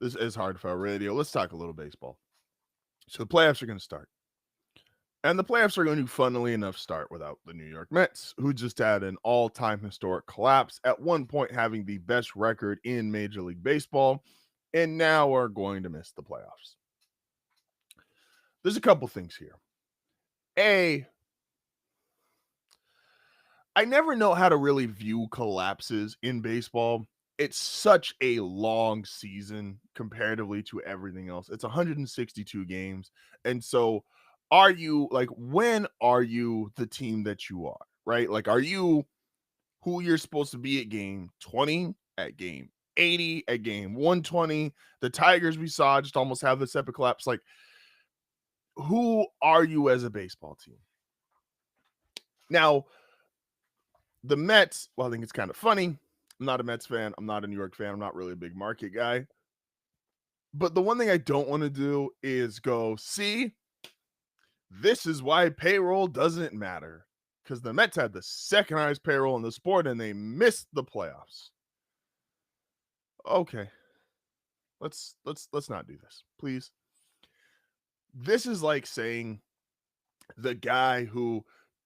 This is HardFoul Radio. Let's talk a little baseball. So the playoffs are going to start. And the playoffs are going to, funnily enough, start without the New York Mets, who just had an all-time historic collapse, at one point having the best record in Major League Baseball, and now are going to miss the playoffs. There's a couple things here. A, I never know how to really view collapses in baseball. It's such a long season comparatively to everything else. It's 162 games. And so when are you the team that you are, right? Like, are you who you're supposed to be at game 20, at game 80, at game 120? The Tigers we saw just almost have this epic collapse. Like, who are you as a baseball team? Now, the Mets, well, I think it's kind of funny. I'm not a Mets fan. I'm not a New York fan. I'm not really a big market guy. But the one thing I don't want to do is go, see, this is why payroll doesn't matter. Because the Mets had the second highest payroll in the sport and they missed the playoffs. Okay. Let's not do this, please. This is like saying the guy who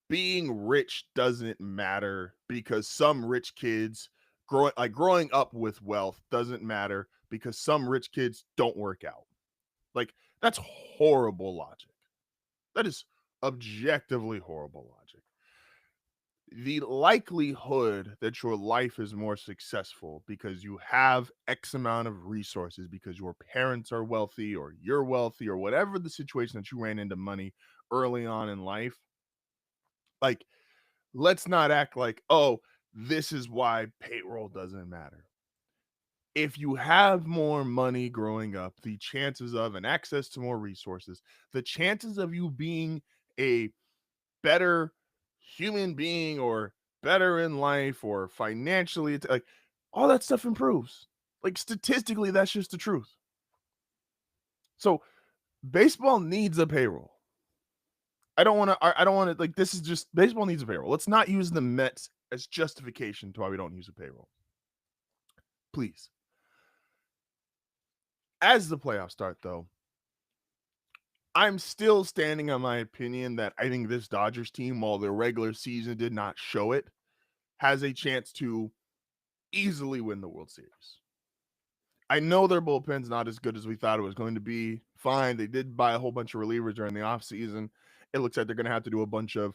being rich doesn't matter because some rich kids growing up with wealth doesn't matter because some rich kids don't work out. Like, that's horrible logic. That is objectively horrible logic. The likelihood that your life is more successful because you have X amount of resources, because your parents are wealthy or you're wealthy or whatever the situation that you ran into money early on in life, like, let's not act like, oh, this is why payroll doesn't matter. If you have more money growing up, the chances of and access to more resources, the chances of you being a better human being or better in life or financially, like, all that stuff improves. Like, statistically, that's just the truth. So baseball needs a payroll. I don't want to, like, this is just, baseball needs a payroll. Let's not use the Mets as justification to why we don't use a payroll. Please. As the playoffs start, though, I'm still standing on my opinion that I think this Dodgers team, while their regular season did not show it, has a chance to easily win the World Series. I know their bullpen's not as good as we thought it was going to be. Fine, they did buy a whole bunch of relievers during the offseason. It looks like they're going to have to do a bunch of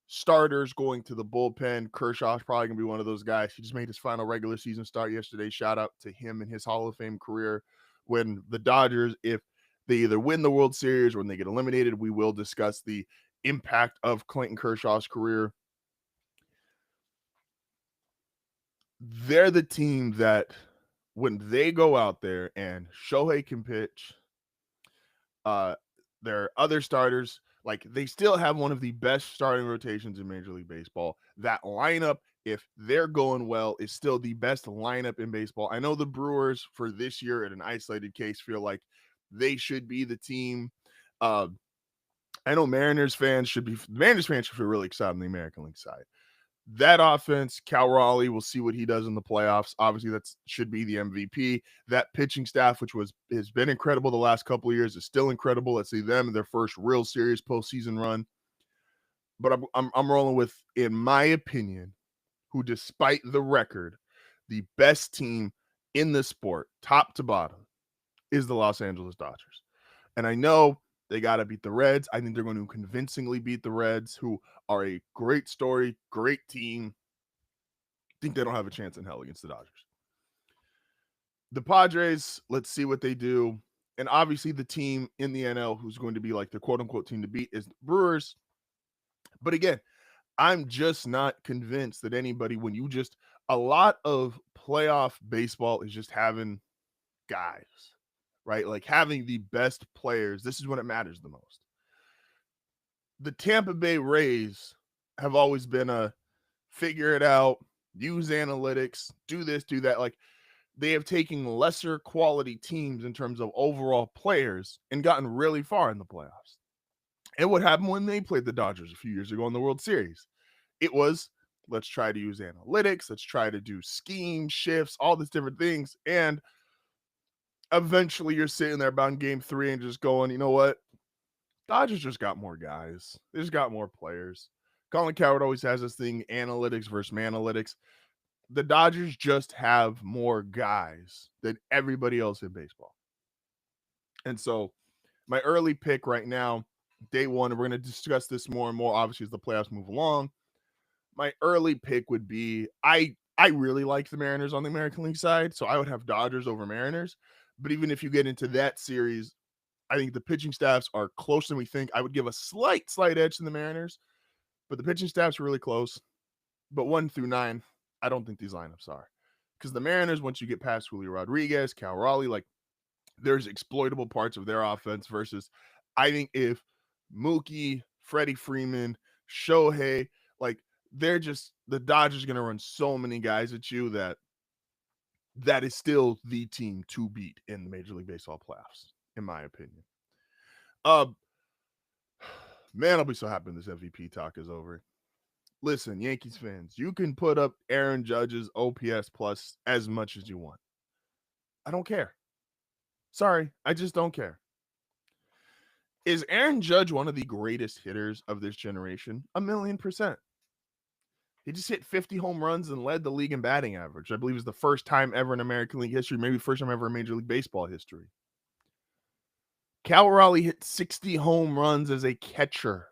starters going to the bullpen. Kershaw's probably going to be one of those guys. He just made his final regular season start yesterday. Shout out to him and his Hall of Fame career. When the Dodgers, if they either win the World Series or when they get eliminated, we will discuss the impact of Clayton Kershaw's career. They're the team that, when they go out there and Shohei can pitch, their other starters, like, they still have one of the best starting rotations in Major League Baseball. That lineup, if they're going well, is still the best lineup in baseball. I know the Brewers for this year, in an isolated case, feel like they should be the team. I know Mariners fans should feel really excited on the American League side. That offense, Cal Raleigh, we'll see what he does in the playoffs. Obviously, that should be the MVP. That pitching staff, which has been incredible the last couple of years, is still incredible. Let's see them in their first real serious postseason run. But I'm rolling with, in my opinion, who, despite the record, the best team in the sport, top to bottom, is the Los Angeles Dodgers. And I know they got to beat the Reds. I think they're going to convincingly beat the Reds, who are a great story, great team. I think they don't have a chance in hell against the Dodgers. The Padres, let's see what they do. And obviously the team in the NL who's going to be like the quote-unquote team to beat is the Brewers. But again, I'm just not convinced that anybody, a lot of playoff baseball is just having guys, right? Like, having the best players. This is when it matters the most. The Tampa Bay Rays have always been a figure it out, use analytics, do this, do that. Like, they have taken lesser quality teams in terms of overall players and gotten really far in the playoffs. And what happened when they played the Dodgers a few years ago in the World Series? It was Let's try to use analytics. Let's try to do scheme shifts, all these different things. And eventually you're sitting there about in game 3 and just going, you know what? Dodgers just got more guys. They just got more players. Colin Cowherd always has this thing, analytics versus analytics. The Dodgers just have more guys than everybody else in baseball. And so my early pick right now, day one, and we're going to discuss this more and more, obviously, as the playoffs move along. My early pick would be, I really like the Mariners on the American League side, so I would have Dodgers over Mariners. But even if you get into that series, I think the pitching staffs are closer than we think. I would give a slight edge to the Mariners, but the pitching staffs are really close. But 1 through 9, I don't think these lineups are. Because the Mariners, once you get past Julio Rodriguez, Cal Raleigh, like, there's exploitable parts of their offense versus, I think if Mookie, Freddie Freeman, Shohei, like, they're just, the Dodgers going to run so many guys at you that is still the team to beat in the Major League Baseball playoffs, in my opinion. Man, I'll be so happy when this MVP talk is over. Listen, Yankees fans, you can put up Aaron Judge's OPS plus as much as you want. I don't care. Sorry, I just don't care. Is Aaron Judge one of the greatest hitters of this generation? 1,000,000%. He just hit 50 home runs and led the league in batting average. I believe it was the first time ever in American League history, maybe first time ever in Major League Baseball history. Cal Raleigh hit 60 home runs as a catcher.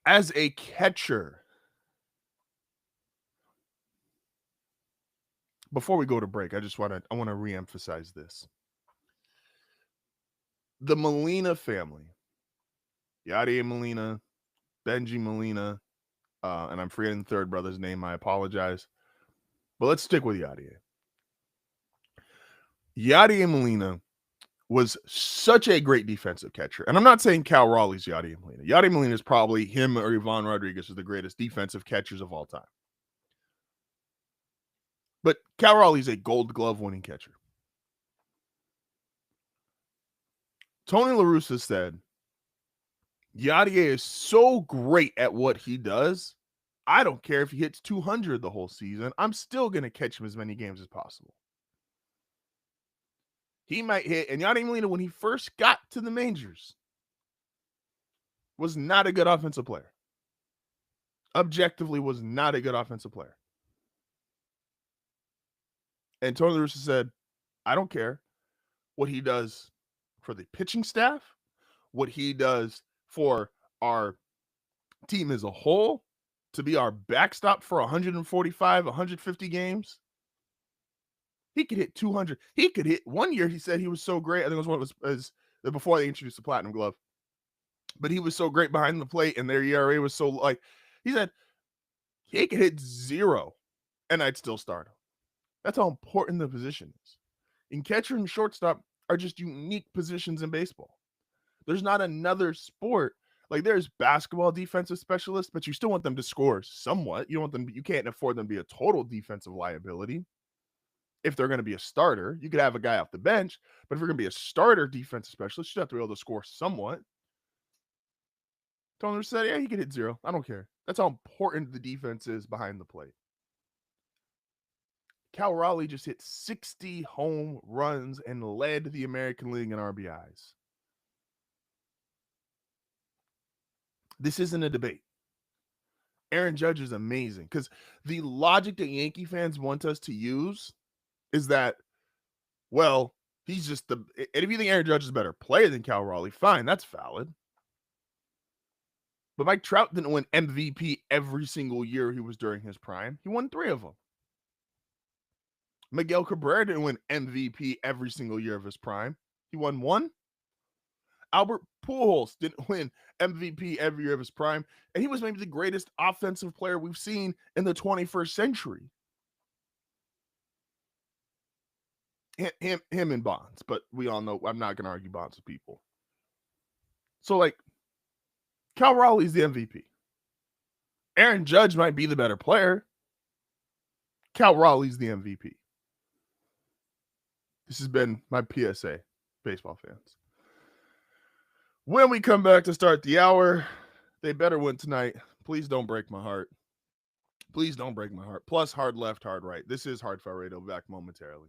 As a catcher. Before we go to break, I want to reemphasize this. The Molina family, Yadier Molina, Benji Molina, and I'm forgetting the third brother's name. I apologize. But let's stick with Yadier. Yadier Molina was such a great defensive catcher. And I'm not saying Cal Raleigh's Yadier Molina. Yadier Molina is probably, him or Ivan Rodriguez, is the greatest defensive catchers of all time. But Cal Raleigh's a Gold Glove winning catcher. Tony La Russa said, Yadier is so great at what he does, I don't care if he hits 200 the whole season. I'm still going to catch him as many games as possible. He might hit, and Yadier Molina, when he first got to the majors, was not a good offensive player. Objectively was not a good offensive player. And Tony La Russa said, I don't care what he does for the pitching staff, what he does for our team as a whole, to be our backstop for 145, 150 games. He could hit 200. He could hit, one year he said he was so great. I think it was when it was before they introduced the Platinum Glove. But he was so great behind the plate, and their ERA was so, like, he said he could hit 0 and I'd still start him. That's how important the position is. And catcher and shortstop are just unique positions in baseball. There's not another sport. Like, there's basketball defensive specialists, but you still want them to score somewhat. You can't afford them to be a total defensive liability. If they're going to be a starter, you could have a guy off the bench, but if you're going to be a starter defensive specialist, you have to be able to score somewhat. Tony said, yeah, he could hit 0. I don't care. That's how important the defense is behind the plate. Cal Raleigh just hit 60 home runs and led the American League in RBIs. This isn't a debate. Aaron Judge is amazing, because the logic that Yankee fans want us to use is that, well, he's just and if you think Aaron Judge is a better player than Cal Raleigh, fine, that's valid. But Mike Trout didn't win MVP every single year he was during his prime. He won 3 of them. Miguel Cabrera didn't win MVP every single year of his prime. He won 1. Albert Pujols didn't win MVP every year of his prime, and he was maybe the greatest offensive player we've seen in the 21st century. Him and Bonds, but we all know I'm not going to argue Bonds with people. So, like, Cal Raleigh's the MVP. Aaron Judge might be the better player. Cal Raleigh's the MVP. This has been my PSA, baseball fans. When we come back to start the hour, they better win tonight. Please don't break my heart. Please don't break my heart. Plus, hard left, hard right. This is HardFoul Radio. Back momentarily.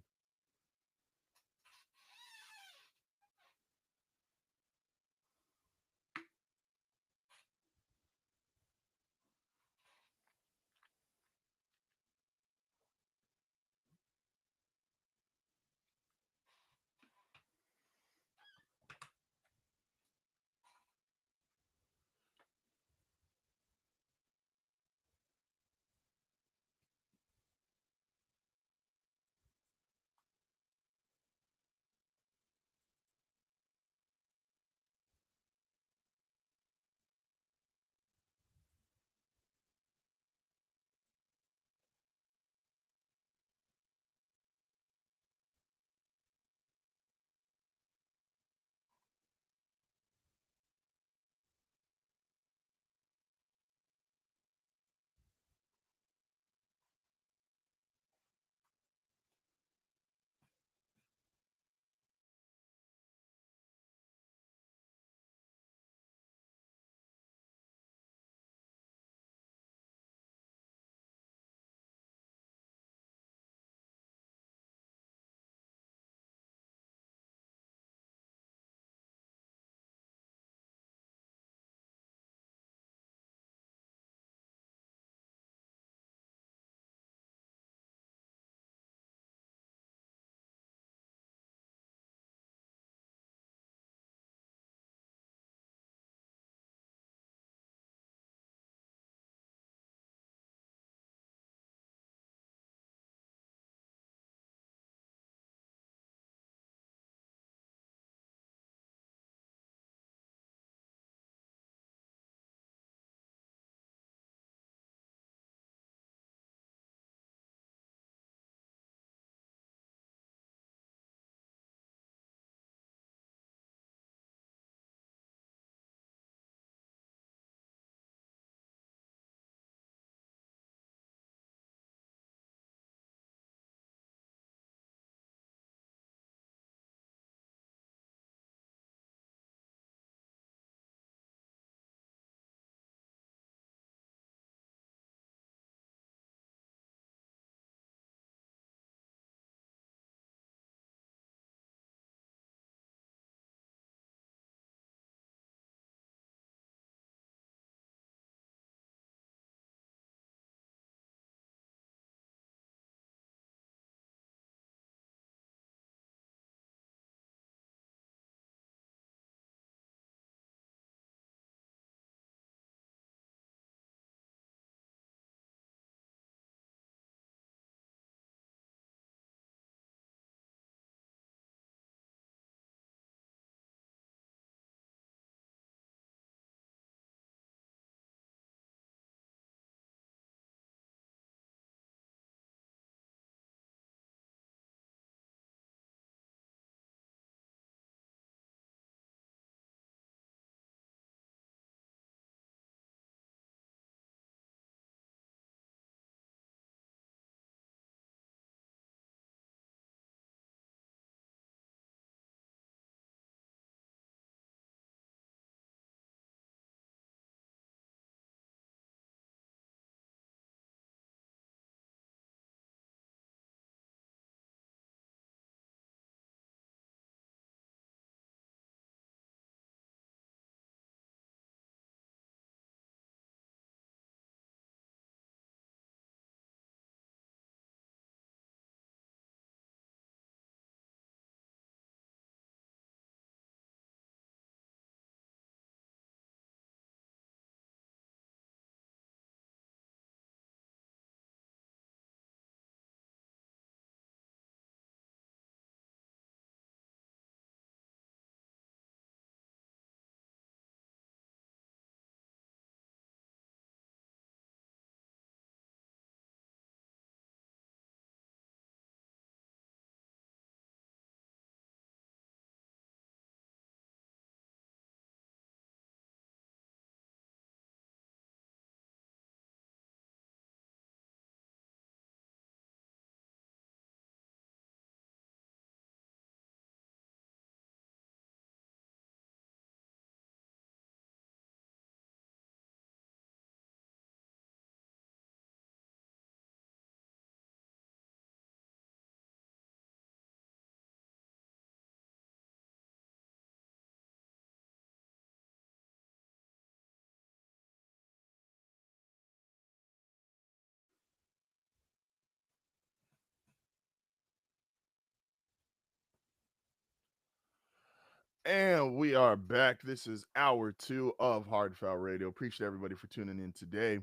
And we are back. This is hour 2 of HardFoul Radio. Appreciate everybody for tuning in today.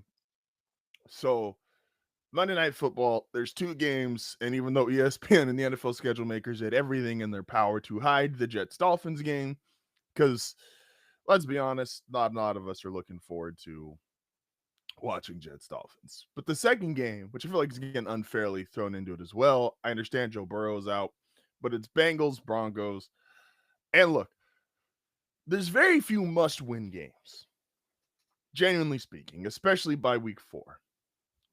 So, Monday Night Football, there's 2 games, and even though ESPN and the NFL schedule makers did everything in their power to hide the Jets-Dolphins game, because let's be honest, not a lot of us are looking forward to watching Jets-Dolphins. But the second game, which I feel like is getting unfairly thrown into it as well, I understand Joe Burrow's out, but it's Bengals-Broncos. And look, there's very few must-win games, genuinely speaking, especially by week 4.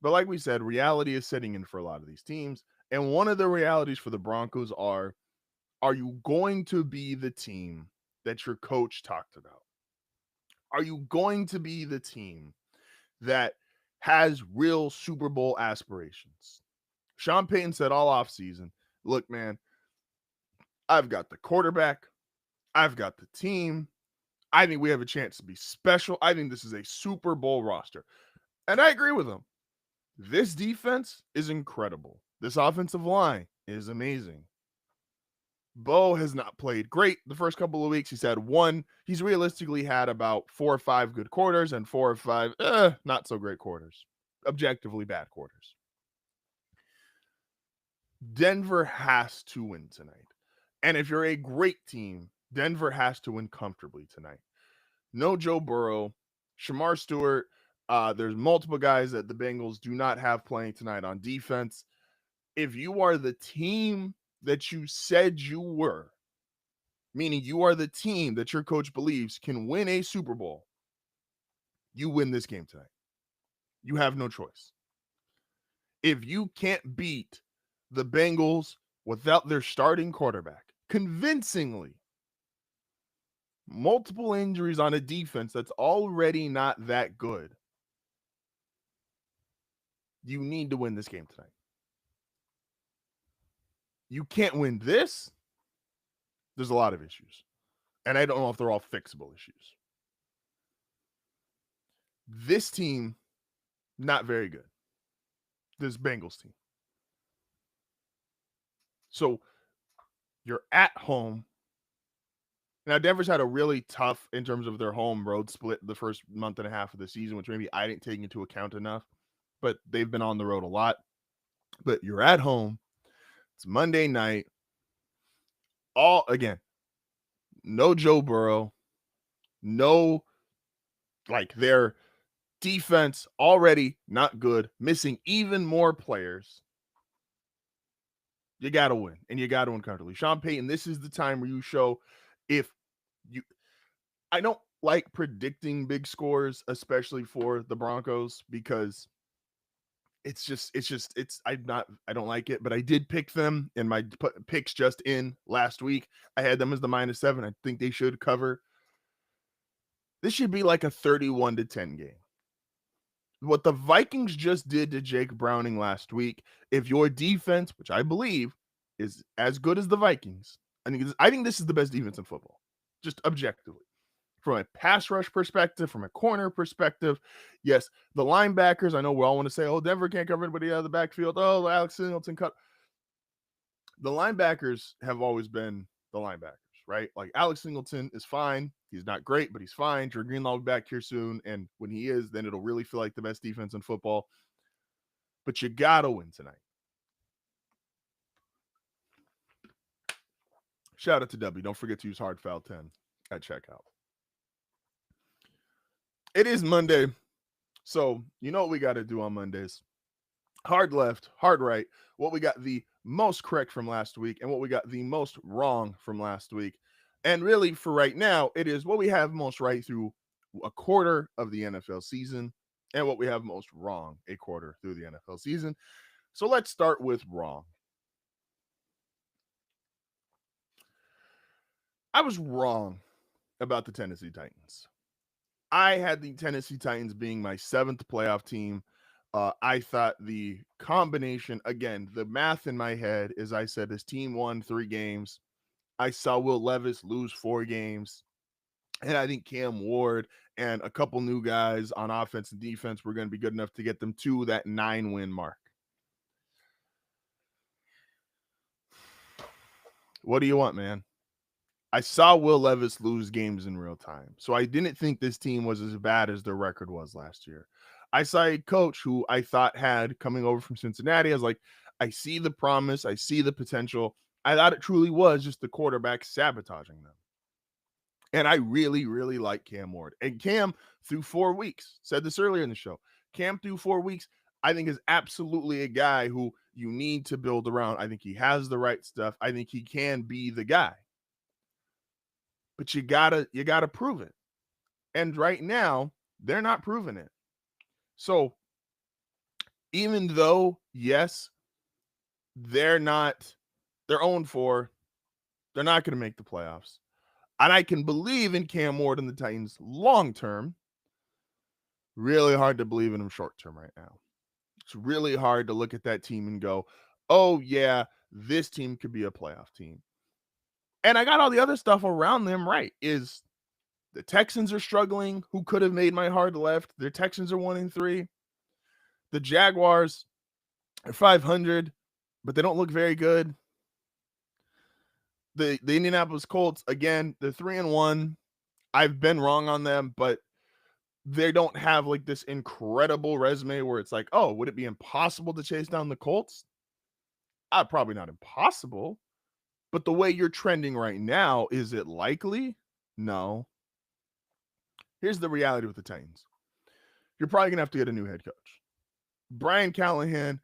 But like we said, reality is setting in for a lot of these teams. And one of the realities for the Broncos are you going to be the team that your coach talked about? Are you going to be the team that has real Super Bowl aspirations? Sean Payton said all offseason, look, man, I've got the quarterback. I've got the team. I think we have a chance to be special. I think this is a Super Bowl roster. And I agree with him. This defense is incredible. This offensive line is amazing. Bo has not played great the first couple of weeks. He's realistically had about 4 or 5 good quarters and 4 or 5 not so great quarters. Objectively bad quarters. Denver has to win tonight. And if you're a great team, Denver has to win comfortably tonight. No Joe Burrow, Shamar Stewart. There's multiple guys that the Bengals do not have playing tonight on defense. If you are the team that you said you were, meaning you are the team that your coach believes can win a Super Bowl, you win this game tonight. You have no choice. If you can't beat the Bengals without their starting quarterback convincingly, multiple injuries on a defense that's already not that good, you need to win this game tonight. You can't win this. There's a lot of issues. And I don't know if they're all fixable issues. This team, not very good. This Bengals team. So you're at home. Now, Denver's had a really tough in terms of their home road split the first month and a half of the season, which maybe I didn't take into account enough. But they've been on the road a lot. But you're at home. It's Monday night. No Joe Burrow. No, their defense already not good, missing even more players. You got to win, and you got to win comfortably. Sean Payton, this is the time where you show I don't like predicting big scores, especially for the Broncos, because I don't like it, but I did pick them in my picks just in last week. I had them as the -7. I think they should cover. This should be like a 31-10 game. What the Vikings just did to Jake Browning last week, if your defense, which I believe is as good as the Vikings, I think this is the best defense in football, just objectively. From a pass rush perspective, from a corner perspective, yes, the linebackers, I know we all want to say, oh, Denver can't cover anybody out of the backfield. Oh, Alex Singleton cut. The linebackers have always been the linebackers, right? Like Alex Singleton is fine. He's not great, but he's fine. Drew Greenlaw will be back here soon. And when he is, then it'll really feel like the best defense in football. But you got to win tonight. Shout out to W. Don't forget to use HardFoul 10 at checkout. It is Monday. So you know what we got to do on Mondays. Hard left, hard right. What we got the most correct from last week and what we got the most wrong from last week. And really, for right now, it is what we have most right through a quarter of the NFL season and what we have most wrong a quarter through the NFL season. So let's start with wrong. I was wrong about the Tennessee Titans. I had the Tennessee Titans being my 7th playoff team. I thought the combination, again, the math in my head is I said his team won 3 games. I saw Will Levis lose 4 games. And I think Cam Ward and a couple new guys on offense and defense were going to be good enough to get them to that 9-win mark. What do you want, man? I saw Will Levis lose games in real time. So I didn't think this team was as bad as their record was last year. I saw a coach who I thought had coming over from Cincinnati. I was like, I see the promise. I see the potential. I thought it truly was just the quarterback sabotaging them. And I really, really like Cam Ward. And Cam, through 4 weeks, said this earlier in the show, Cam through 4 weeks, I think is absolutely a guy who you need to build around. I think he has the right stuff. I think he can be the guy. But you gotta prove it. And right now, they're not proving it. So even though, yes, they're 0-4, they're not going to make the playoffs. And I can believe in Cam Ward and the Titans long term. Really hard to believe in them short term right now. It's really hard to look at that team and go, oh, yeah, this team could be a playoff team. And I got all the other stuff around them right. Is the Texans are struggling. Who could have made my heart left? The Texans are 1-3. The Jaguars are 500, but they don't look very good. The Indianapolis Colts, again, they're 3-1. I've been wrong on them, but they don't have like this incredible resume where it's like, oh, would it be impossible to chase down the Colts? Probably not impossible, but the way you're trending right now, is it likely? No. Here's the reality with the Titans. You're probably going to have to get a new head coach. Brian Callahan,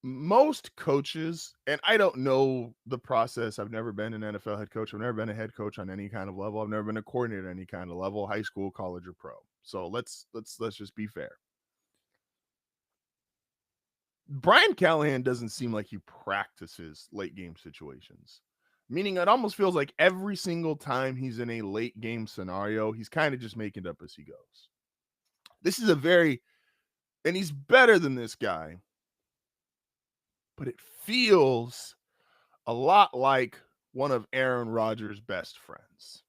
most coaches, and I don't know the process. I've never been an NFL head coach. I've never been a head coach on any kind of level. I've never been a coordinator at any kind of level, high school, college, or pro. So let's just be fair. Brian Callahan doesn't seem like he practices late game situations, meaning it almost feels like every single time he's in a late game scenario, he's kind of just making it up as he goes. This is and he's better than this guy, but it feels a lot like one of Aaron Rodgers' best friends.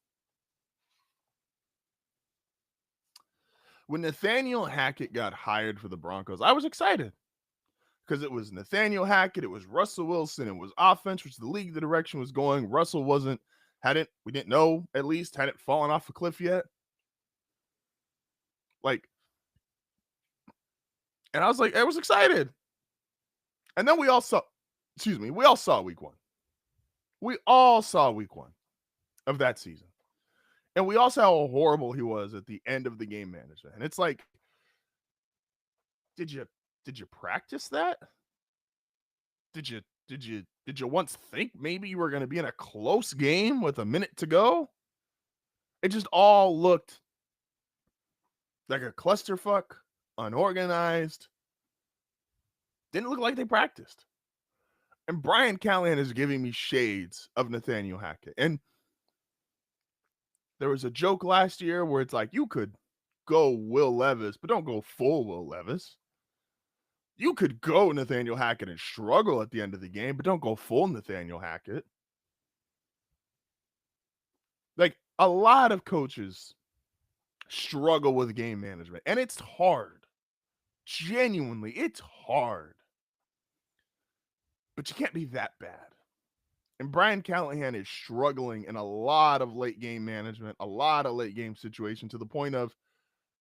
When Nathaniel Hackett got hired for the Broncos, I was excited because it was Nathaniel Hackett, it was Russell Wilson, it was offense, which the league, the direction was going. Russell we didn't know, at least, hadn't fallen off a cliff yet. And I was like, I was excited. And then we all saw week one. We all saw week one of that season. And we all saw how horrible he was at the end of the game management. And it's like, did you practice that? Did you once think maybe you were going to be in a close game with a minute to go? It just all looked like a clusterfuck, unorganized. Didn't look like they practiced. And Brian Callahan is giving me shades of Nathaniel Hackett. And there was a joke last year where it's like, you could go Will Levis, but don't go full Will Levis. You could go Nathaniel Hackett and struggle at the end of the game, but don't go full Nathaniel Hackett. Like, a lot of coaches struggle with game management, and it's hard. Genuinely, it's hard. But you can't be that bad. And Brian Callahan is struggling in a lot of late game management, a lot of late game situations, to the point of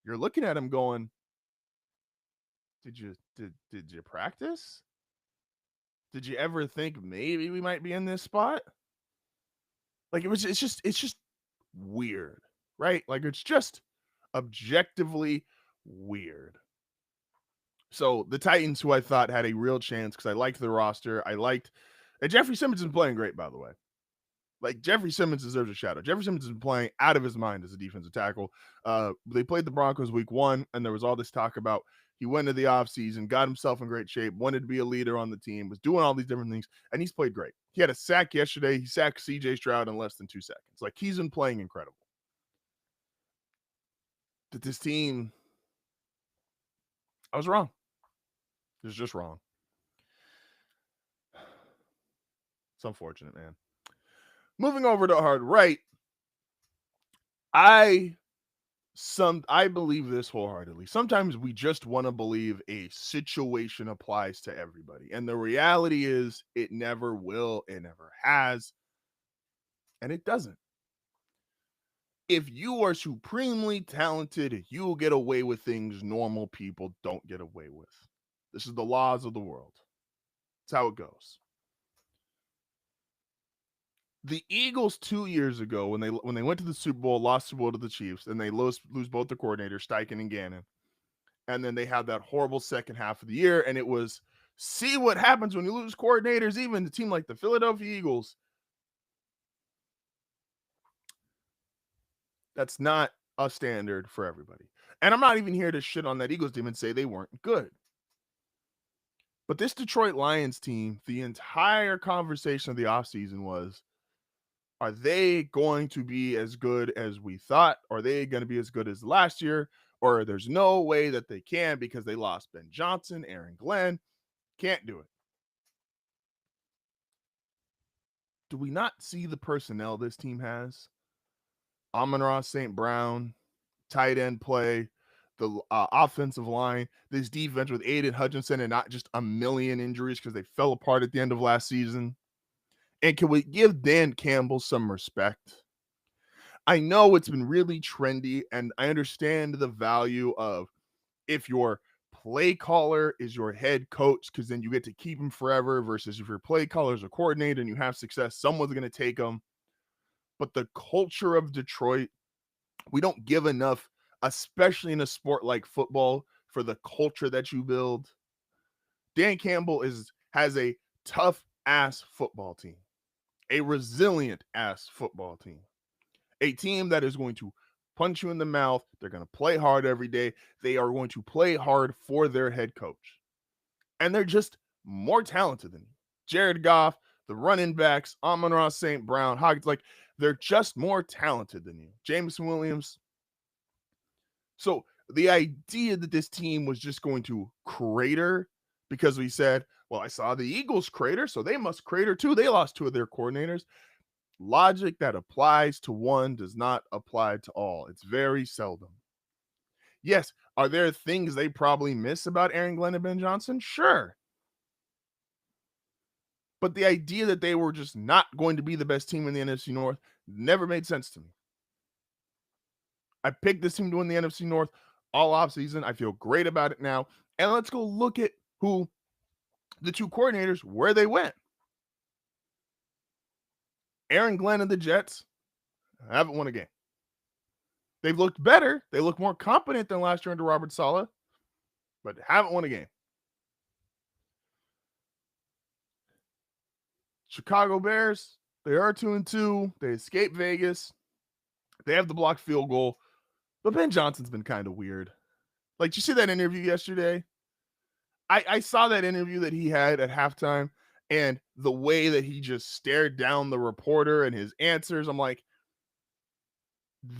you're looking at him going, did you practice? Did you ever think maybe we might be in this spot? Like, it's just weird, right? Like, it's just objectively weird. So the Titans, who I thought had a real chance because I liked the roster, and Jeffrey Simmons is playing great, by the way. Like, Jeffrey Simmons deserves a shout out. Jeffrey Simmons has been playing out of his mind as a defensive tackle. They played the Broncos week 1, and there was all this talk about he went into the offseason, got himself in great shape, wanted to be a leader on the team, was doing all these different things, and he's played great. He had a sack yesterday. He sacked C.J. Stroud in less than 2 seconds. Like, he's been playing incredible. But this team, I was wrong. It was just wrong. It's unfortunate, man. Moving over to Hard Right, I believe this wholeheartedly. Sometimes we just want to believe a situation applies to everybody. And the reality is it never will, it never has, and it doesn't. If you are supremely talented, you will get away with things normal people don't get away with. This is the laws of the world. That's how it goes. The Eagles 2 years ago, when they went to the Super Bowl, lost Super Bowl to the Chiefs, and they lose both the coordinators, Steichen and Gannon, and then they had that horrible second half of the year, and it was see what happens when you lose coordinators. Even a team like the Philadelphia Eagles, that's not a standard for everybody. And I'm not even here to shit on that Eagles team and say they weren't good. But this Detroit Lions team, the entire conversation of the offseason was, are they going to be as good as we thought? Are they going to be as good as last year? Or there's no way that they can because they lost Ben Johnson, Aaron Glenn. Can't do it. Do we not see the personnel this team has? Amon-Ra St. Brown, tight end play, the offensive line, this defense with Aiden Hutchinson and not just a million injuries because they fell apart at the end of last season. And can we give Dan Campbell some respect? I know it's been really trendy, and I understand the value of if your play caller is your head coach, because then you get to keep him forever, versus if your play caller is a coordinator and you have success, someone's going to take him. But the culture of Detroit, we don't give enough, especially in a sport like football, for the culture that you build. Dan Campbell has a tough ass football team, a resilient ass football team, a team that is going to punch you in the mouth. They're going to play hard every day. They are going to play hard for their head coach. And they're just more talented than you. Jared Goff, the running backs, Amon-Ra St. Brown, Hoggins, like they're just more talented than you. Jameson Williams. So the idea that this team was just going to crater because we said, well, I saw the Eagles crater, so they must crater too. They lost two of their coordinators. Logic that applies to one does not apply to all. It's very seldom. Yes, are there things they probably miss about Aaron Glenn and Ben Johnson? Sure. But the idea that they were just not going to be the best team in the NFC North never made sense to me. I picked this team to win the NFC North all offseason. I feel great about it now. And let's go look at who the two coordinators, where they went. Aaron Glenn and the Jets haven't won a game. They've looked better. They look more competent than last year under Robert Saleh, but haven't won a game. Chicago Bears, they are 2-2. They escaped Vegas. They have the blocked field goal. But Ben Johnson's been kind of weird. Like, did you see that interview yesterday? I saw that interview that he had at halftime, and the way that he just stared down the reporter and his answers, I'm like,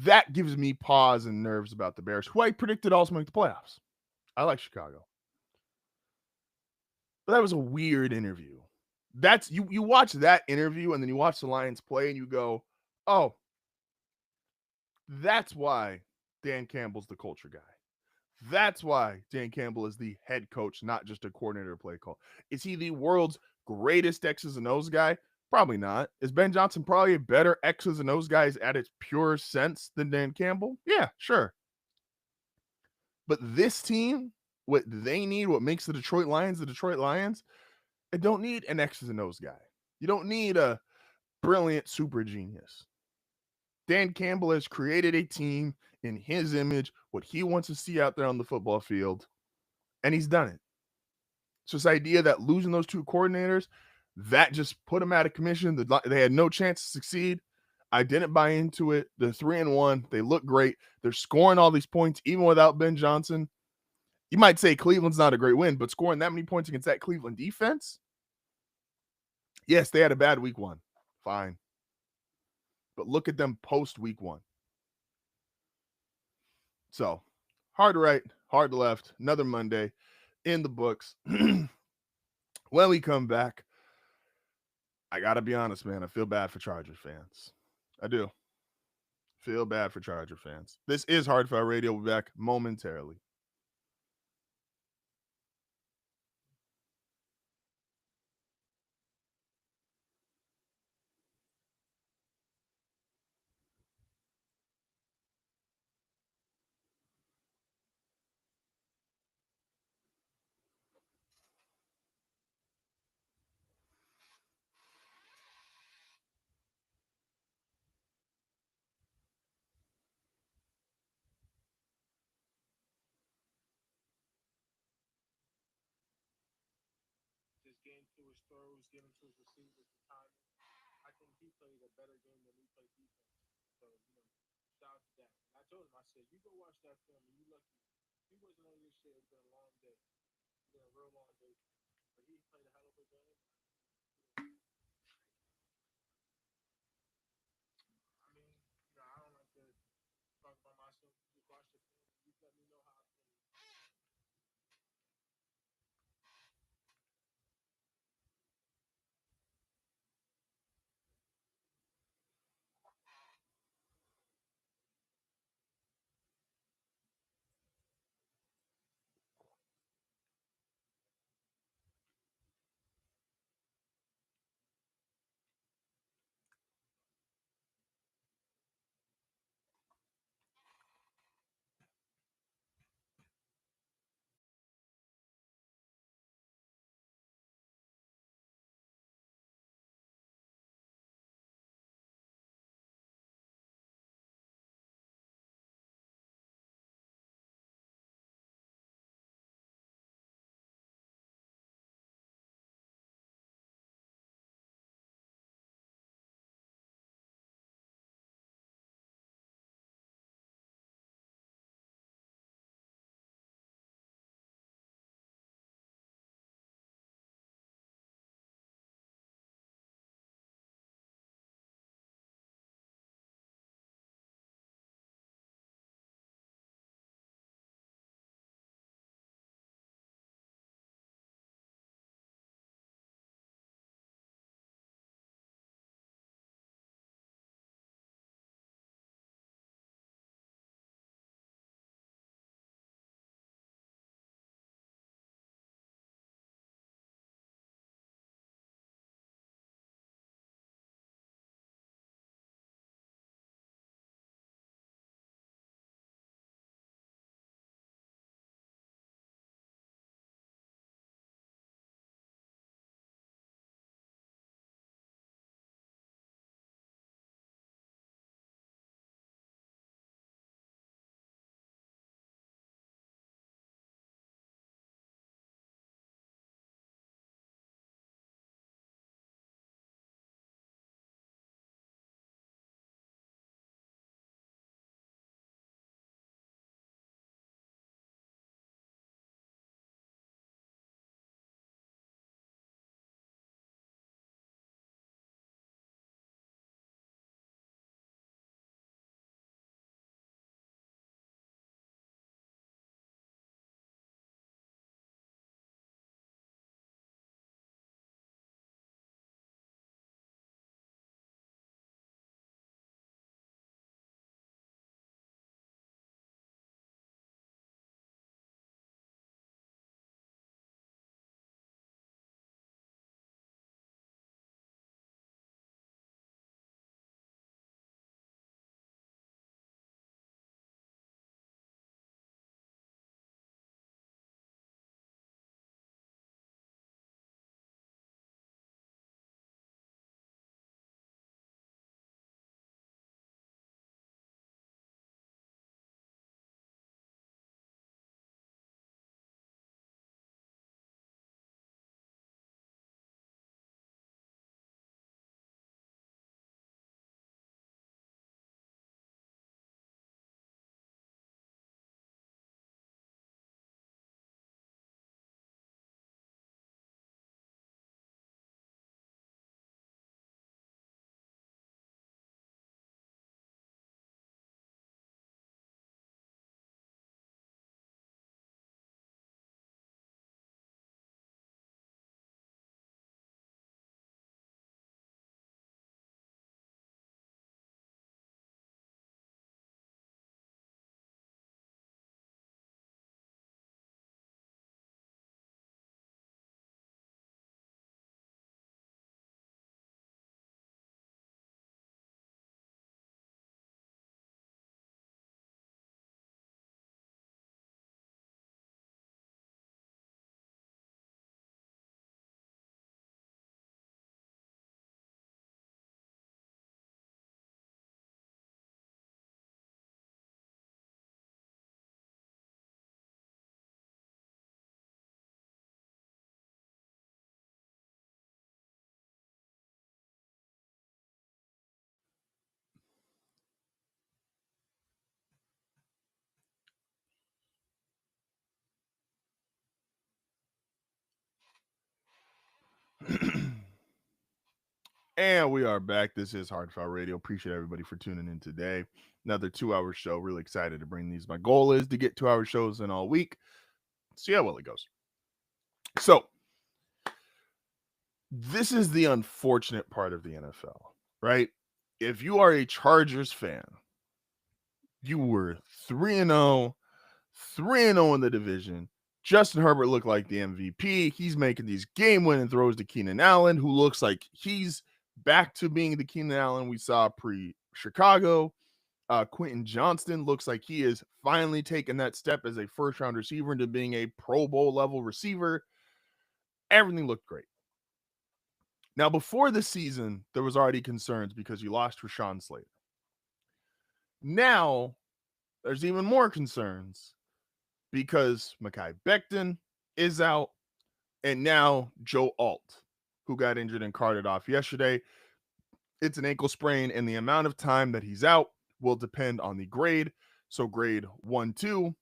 that gives me pause and nerves about the Bears, who I predicted also make the playoffs. I like Chicago. But that was a weird interview. That's you watch that interview and then you watch the Lions play and you go, oh, that's why Dan Campbell's the culture guy. That's why Dan Campbell is the head coach, not just a coordinator play call. Is he the world's greatest X's and O's guy? Probably not. Is Ben Johnson probably a better X's and O's guy at its pure sense than Dan Campbell? Yeah, sure. But this team, what they need, what makes the Detroit Lions, they don't need an X's and O's guy. You don't need a brilliant super genius. Dan Campbell has created a team in his image, what he wants to see out there on the football field, and he's done it. So this idea that losing those two coordinators, that just put them out of commission. They had no chance to succeed. I didn't buy into it. They're 3-1. They look great. They're scoring all these points even without Ben Johnson. You might say Cleveland's not a great win, but scoring that many points against that Cleveland defense? Yes, they had a bad week one. Fine. But look at them post week one. So, hard right, hard left, another Monday in the books. When we come back, I got to be honest, man, I feel bad for Charger fans. I do. Feel bad for Charger fans. This is HardFoul Radio. We'll be back momentarily. getting to his throws, getting to his receivers, the timing. I think he played a better game than we played defense. So, shout out to that. And I told him, I said, you go watch that film and you lucky. If he wasn't on your shit, it's been a long day. It's been a real long day for him. But he played a hell of a game. I mean, I don't like to talk about myself. Just watch the film. You let me know how I feel. And we are back. This is HardFoul Radio. Appreciate everybody for tuning in today. Another 2 hour show. Really excited to bring these. My goal is to get 2 hour shows in all week. See how well it goes. So, this is the unfortunate part of the NFL, right? If you are a Chargers fan, you were 3-0, 3-0 in the division. Justin Herbert looked like the MVP. He's making these game-winning throws to Keenan Allen, who looks like he's back to being the Keenan Allen we saw pre-Chicago. Quentin Johnston looks like he is finally taking that step as a first-round receiver into being a Pro Bowl-level receiver. Everything looked great. Now, before the season, there was already concerns because you lost Rashawn Slater. Now, there's even more concerns because Mekhi Becton is out, and now Joe Alt, who got injured and carted off yesterday. It's an ankle sprain, and the amount of time that he's out will depend on the grade. So grade 1-2,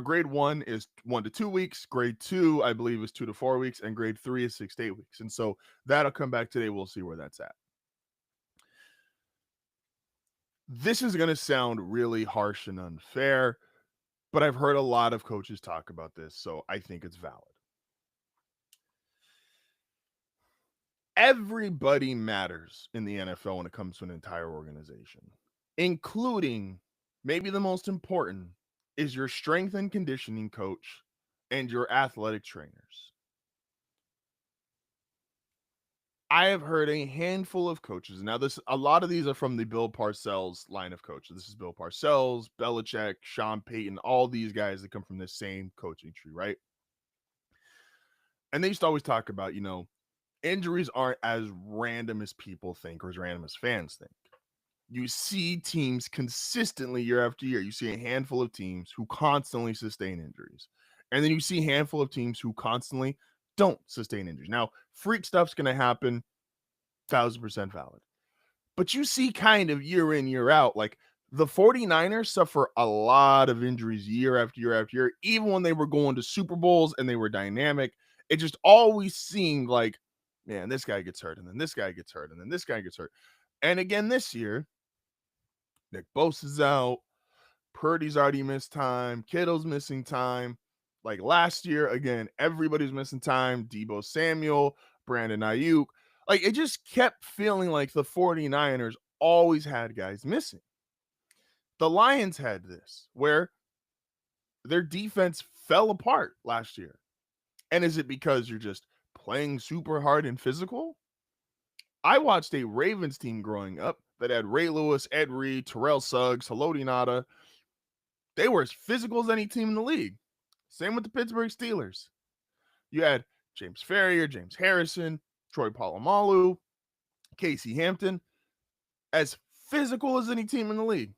grade 1 is 1 to 2 weeks. Grade 2, I believe, is 2 to 4 weeks, and grade 3 is 6 to 8 weeks. And so that'll come back today. We'll see where that's at. This is going to sound really harsh and unfair, but I've heard a lot of coaches talk about this, so I think it's valid. Everybody matters in the NFL when it comes to an entire organization, including maybe the most important is your strength and conditioning coach and your athletic trainers. I have heard a handful of coaches. Now, a lot of these are from the Bill Parcells line of coaches. This is Bill Parcells, Belichick, Sean Payton, all these guys that come from this same coaching tree, right? And they used to always talk about, injuries aren't as random as people think or as random as fans think. You see teams consistently year after year. You see a handful of teams who constantly sustain injuries. And then you see a handful of teams who constantly don't sustain injuries. Now, freak stuff's going to happen, 1,000% valid. But you see kind of year in, year out, like the 49ers suffer a lot of injuries year after year after year, even when they were going to Super Bowls and they were dynamic. It just always seemed like, man, this guy gets hurt, and then this guy gets hurt, and then this guy gets hurt. And again this year, Nick Bosa's out, Purdy's already missed time, Kittle's missing time. Like last year, again, everybody's missing time. Deebo Samuel, Brandon Ayuk. Like it just kept feeling like the 49ers always had guys missing. The Lions had this where their defense fell apart last year. And is it because you're just playing super hard and physical? I watched a Ravens team growing up that had Ray Lewis, Ed Reed, Terrell Suggs, Haloti Ngata. They were as physical as any team in the league. Same with the Pittsburgh Steelers. You had James Farrior, James Harrison, Troy Polamalu, Casey Hampton, as physical as any team in the league.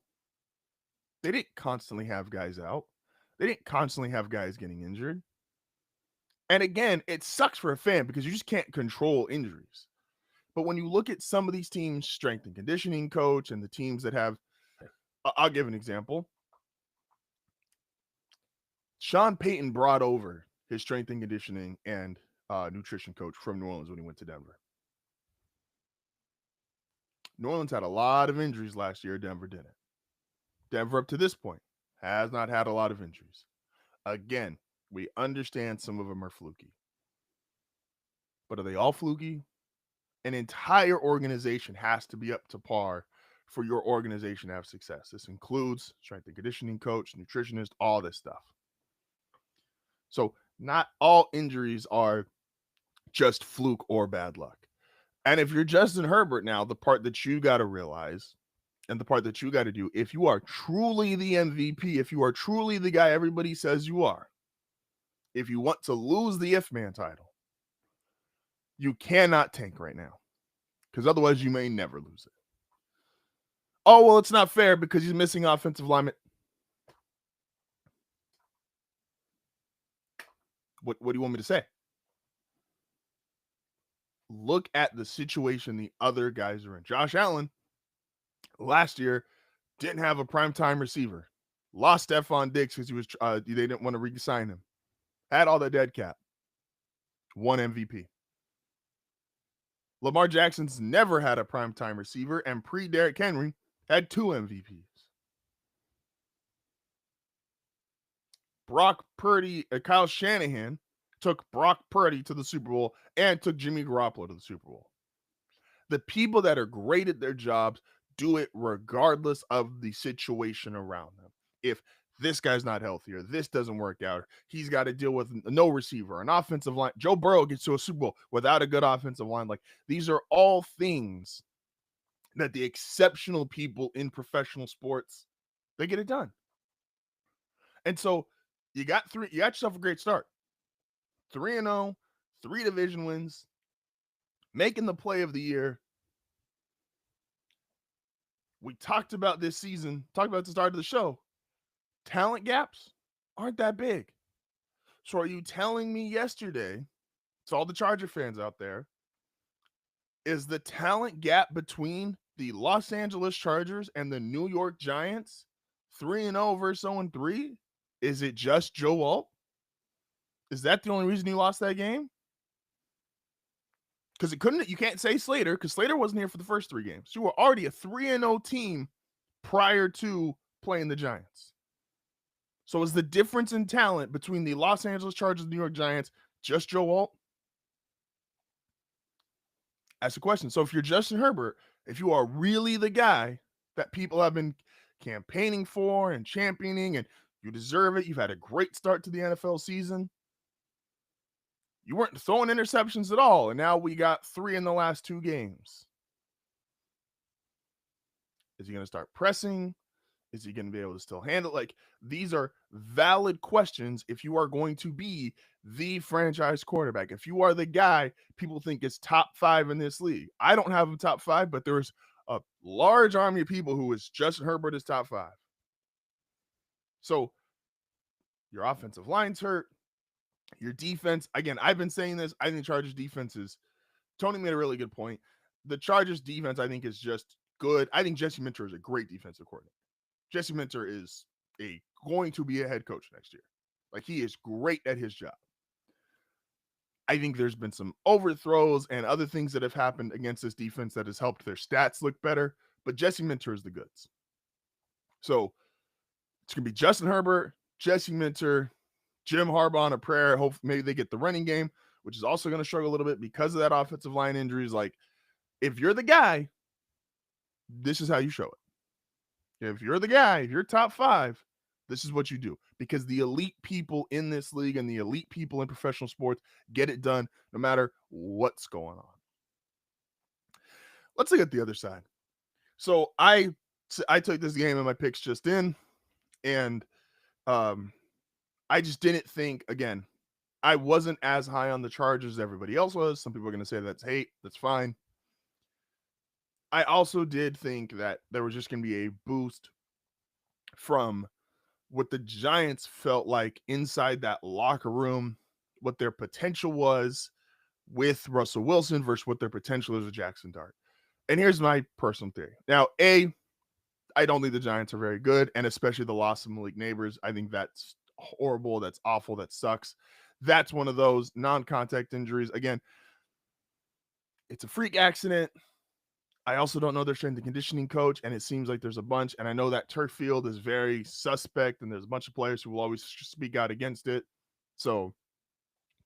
They didn't constantly have guys out. They didn't constantly have guys getting injured. And again, it sucks for a fan because you just can't control injuries. But when you look at some of these teams' strength and conditioning coach and the teams that have, I'll give an example. Sean Payton brought over his strength and conditioning and nutrition coach from New Orleans when he went to Denver. New Orleans had a lot of injuries last year. Denver didn't. Denver, up to this point, has not had a lot of injuries. Again, we understand some of them are fluky. But are they all fluky? An entire organization has to be up to par for your organization to have success. This includes strength and conditioning coach, nutritionist, all this stuff. So not all injuries are just fluke or bad luck. And if you're Justin Herbert now, the part that you got to realize and the part that you got to do, if you are truly the MVP, if you are truly the guy everybody says you are, if you want to lose the if man title, you cannot tank right now because otherwise you may never lose it. Oh, well, it's not fair because he's missing offensive linemen. What do you want me to say? Look at the situation the other guys are in. Josh Allen, last year, didn't have a primetime receiver. Lost Stephon Diggs because he was they didn't want to re-sign him. Had all that dead cap. Won MVP. Lamar Jackson's never had a primetime receiver, and pre-Derrick Henry had 2 MVPs. Brock Purdy, Kyle Shanahan took Brock Purdy to the Super Bowl and took Jimmy Garoppolo to the Super Bowl. The people that are great at their jobs do it regardless of the situation around them. If this guy's not healthy or this doesn't work out, he's got to deal with no receiver, an offensive line. Joe Burrow gets to a Super Bowl without a good offensive line. Like, these are all things that the exceptional people in professional sports, they get it done. And so you got yourself a great start. 3-0, 3 division wins, making the play of the year. We talked about this season, talked about at the start of the show. Talent gaps aren't that big. So are you telling me yesterday, to all the Charger fans out there, is the talent gap between the Los Angeles Chargers and the New York Giants 3-0 versus 0-3? Is it just Joe Alt? Is that the only reason you lost that game? Because you can't say Slater, because Slater wasn't here for the first 3 games. You were already a 3-0 team prior to playing the Giants. So is the difference in talent between the Los Angeles Chargers and the New York Giants just Joe Alt? That's the question. So if you're Justin Herbert, if you are really the guy that people have been campaigning for and championing, and you deserve it, you've had a great start to the NFL season, you weren't throwing interceptions at all, and now we got 3 in the last 2 games. Is he going to start pressing? Is he going to be able to still handle? Like, these are valid questions if you are going to be the franchise quarterback. If you are the guy people think is top 5 in this league. I don't have him top 5, but there's a large army of people who is Justin Herbert is top 5. So your offensive line's hurt. Your defense, again, I've been saying this. I think Chargers defense is, Tony made a really good point. The Chargers defense, I think, is just good. I think Jesse Minter is a great defensive coordinator. Jesse Minter is going to be a head coach next year. Like, he is great at his job. I think there's been some overthrows and other things that have happened against this defense that has helped their stats look better, but Jesse Minter is the goods. So it's going to be Justin Herbert, Jesse Minter, Jim Harbaugh on a prayer. Hope maybe they get the running game, which is also going to struggle a little bit because of that offensive line injuries. Like, if you're the guy, this is how you show it. If you're the guy, if you're top 5, this is what you do, because the elite people in this league and the elite people in professional sports get it done no matter what's going on. Let's look at the other side. So I took this game and my picks just in, and I just didn't think, again, I wasn't as high on the Chargers as everybody else was. Some people are going to say that's hate. That's fine. I also did think that there was just going to be a boost from what the Giants felt like inside that locker room, what their potential was with Russell Wilson versus what their potential is with Jackson Dart. And here's my personal theory. Now, I don't think the Giants are very good, and especially the loss of Malik Neighbors. I think that's horrible. That's awful. That sucks. That's one of those non-contact injuries. Again, it's a freak accident. I also don't know their strength and conditioning coach, and it seems like there's a bunch. And I know that turf field is very suspect, and there's a bunch of players who will always speak out against it. So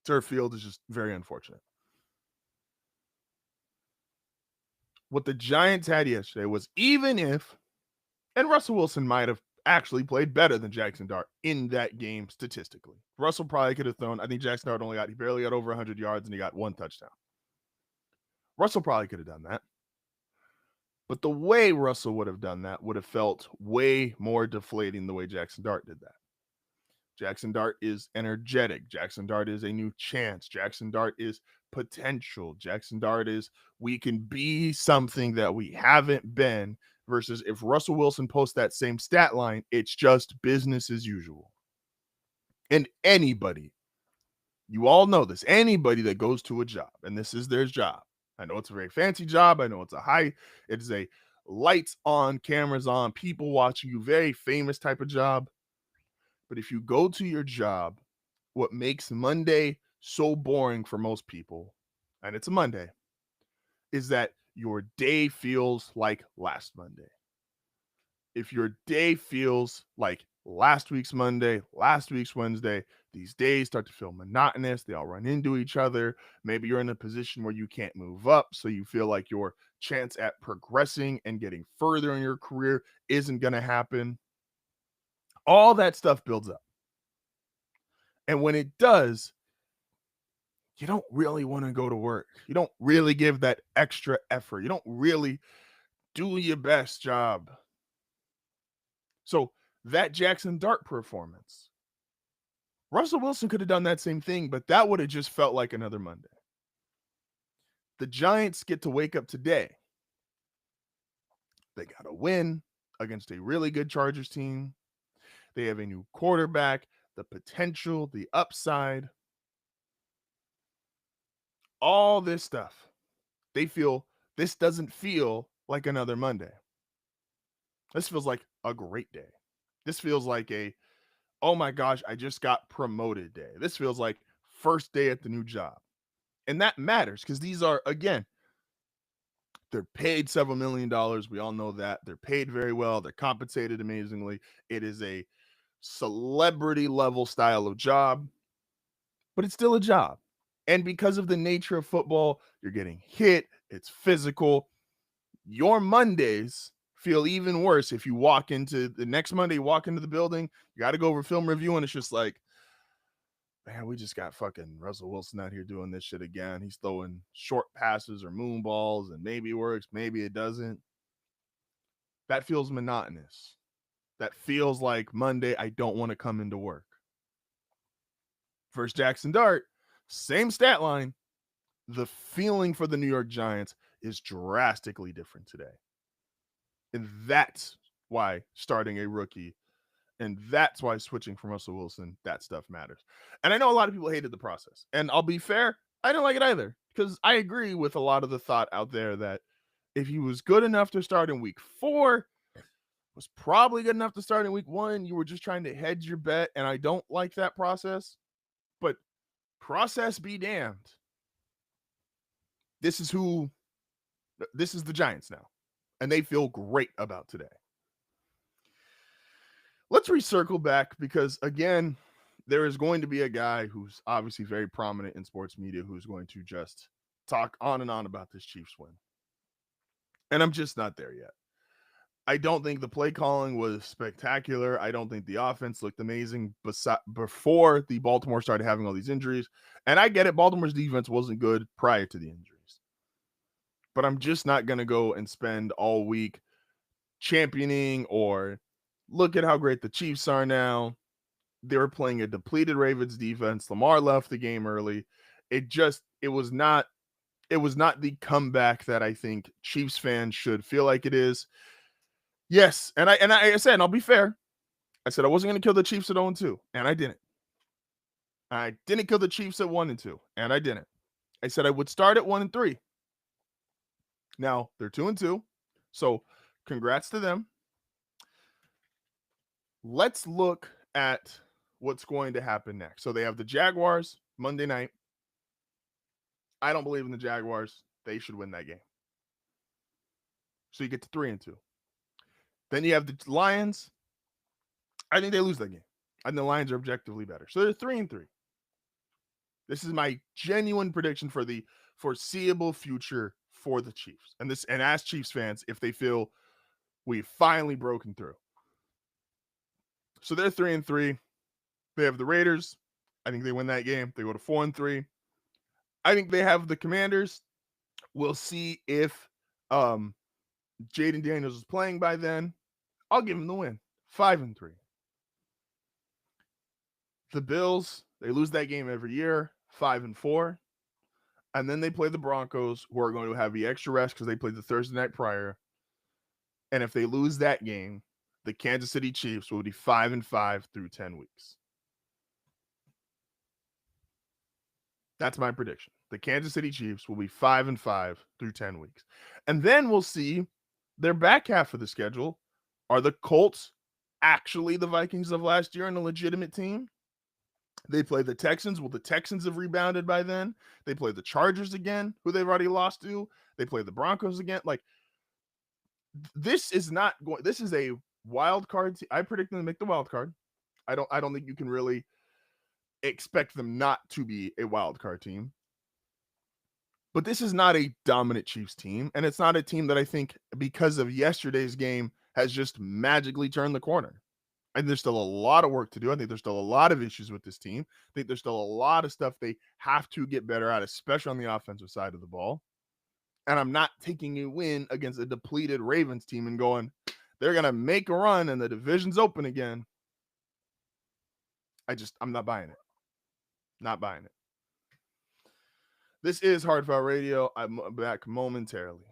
turf field is just very unfortunate. What the Giants had yesterday was, even if, and Russell Wilson might have actually played better than Jackson Dart in that game statistically. Russell probably could have thrown, I think Jackson Dart he barely got over 100 yards and he got 1 touchdown. Russell probably could have done that. But the way Russell would have done that would have felt way more deflating the way Jackson Dart did that. Jackson Dart is energetic. Jackson Dart is a new chance. Jackson Dart is potential. Jackson Dart is, we can be something that we haven't been, versus if Russell Wilson posts that same stat line, it's just business as usual. And anybody, you all know this, anybody that goes to a job, and this is their job. I know it's a very fancy job. I know it's it is a lights on, cameras on, people watching you, very famous type of job. But if you go to your job, what makes Monday so boring for most people, and it's a Monday, is that your day feels like last Monday. If your day feels like last week's Monday, last week's Wednesday, these days start to feel monotonous. They all run into each other. Maybe you're in a position where you can't move up. So you feel like your chance at progressing and getting further in your career isn't going to happen. All that stuff builds up. And when it does, you don't really want to go to work. You don't really give that extra effort. You don't really do your best job. So that Jackson Dart performance, Russell Wilson could have done that same thing, but that would have just felt like another Monday. The Giants get to wake up today. They got a win against a really good Chargers team. They have a new quarterback, the potential, the upside, all this stuff. They feel this doesn't feel like another Monday. This feels like a great day. This feels like a, oh my gosh, I just got promoted day. This feels like first day at the new job. And that matters because these are, again, they're paid several $1 million. We all know that. They're paid very well. They're compensated amazingly. It is a celebrity level style of job, but it's still a job. And because of the nature of football, you're getting hit. It's physical. Your Mondays feel even worse if you walk into the next Monday, you walk into the building, you got to go over film review, and it's just like, man, we just got fucking Russell Wilson out here doing this shit again. He's throwing short passes or moon balls, and maybe it works, maybe it doesn't. That feels monotonous. That feels like Monday, I don't want to come into work. First Jackson Dart, same stat line. The feeling for the New York Giants is drastically different today. And that's why starting a rookie, and that's why switching from Russell Wilson, that stuff matters. And I know a lot of people hated the process. And I'll be fair, I didn't like it either. Because I agree with a lot of the thought out there that if he was good enough to start in week 4, was probably good enough to start in week 1, you were just trying to hedge your bet. And I don't like that process. But process be damned. This is the Giants now. And they feel great about today. Let's recircle back because, again, there is going to be a guy who's obviously very prominent in sports media who's going to just talk on and on about this Chiefs win. And I'm just not there yet. I don't think the play calling was spectacular. I don't think the offense looked amazing before the Baltimore started having all these injuries. And I get it. Baltimore's defense wasn't good prior to the injuries. But I'm just not going to go and spend all week championing or look at how great the Chiefs are now. They were playing a depleted Ravens defense. Lamar left the game early. It was not the comeback that I think Chiefs fans should feel like it is. Yes, and I said, and I'll be fair, I said I wasn't going to kill the Chiefs at 0-2, and I didn't. I didn't kill the Chiefs at 1-2, and I didn't. I said I would start at 1-3. Now they're 2-2, so congrats to them. Let's look at what's going to happen next. So they have the Jaguars Monday night. I don't believe in the Jaguars. They should win that game. So you get to 3-2. Then you have the Lions. I think they lose that game. I think the Lions are objectively better. So they're 3-3. This is my genuine prediction for the foreseeable future for the Chiefs. And ask Chiefs fans if they feel we've finally broken through. So they're 3-3. They have the Raiders. I think they win that game. They go to 4-3. I think they have the Commanders. We'll see if Jaden Daniels is playing by then. I'll give him the win. 5-3. The Bills, they lose that game every year. 5-4. And then they play the Broncos, who are going to have the extra rest because they played the Thursday night prior. And if they lose that game, the Kansas City Chiefs will be 5-5 through 10 weeks. That's my prediction. The Kansas City Chiefs will be 5-5 through 10 weeks. And then we'll see their back half of the schedule. Are the Colts actually the Vikings of last year and a legitimate team? They play the Texans. Well, the Texans have rebounded by then. They play the Chargers again, who they've already lost to. They play the Broncos again. Like, this is not going. This is a wild card. I predict them to make the wild card. I don't think you can really expect them not to be a wild card team. But this is not a dominant Chiefs team, and it's not a team that I think, because of yesterday's game, has just magically turned the corner. I think there's still a lot of work to do. I think there's still a lot of issues with this team. I think there's still a lot of stuff they have to get better at, especially on the offensive side of the ball. And I'm not taking a win against a depleted Ravens team and going, they're going to make a run and the division's open again. I'm not buying it. Not buying it. This is HardFoul Radio. I'm back momentarily.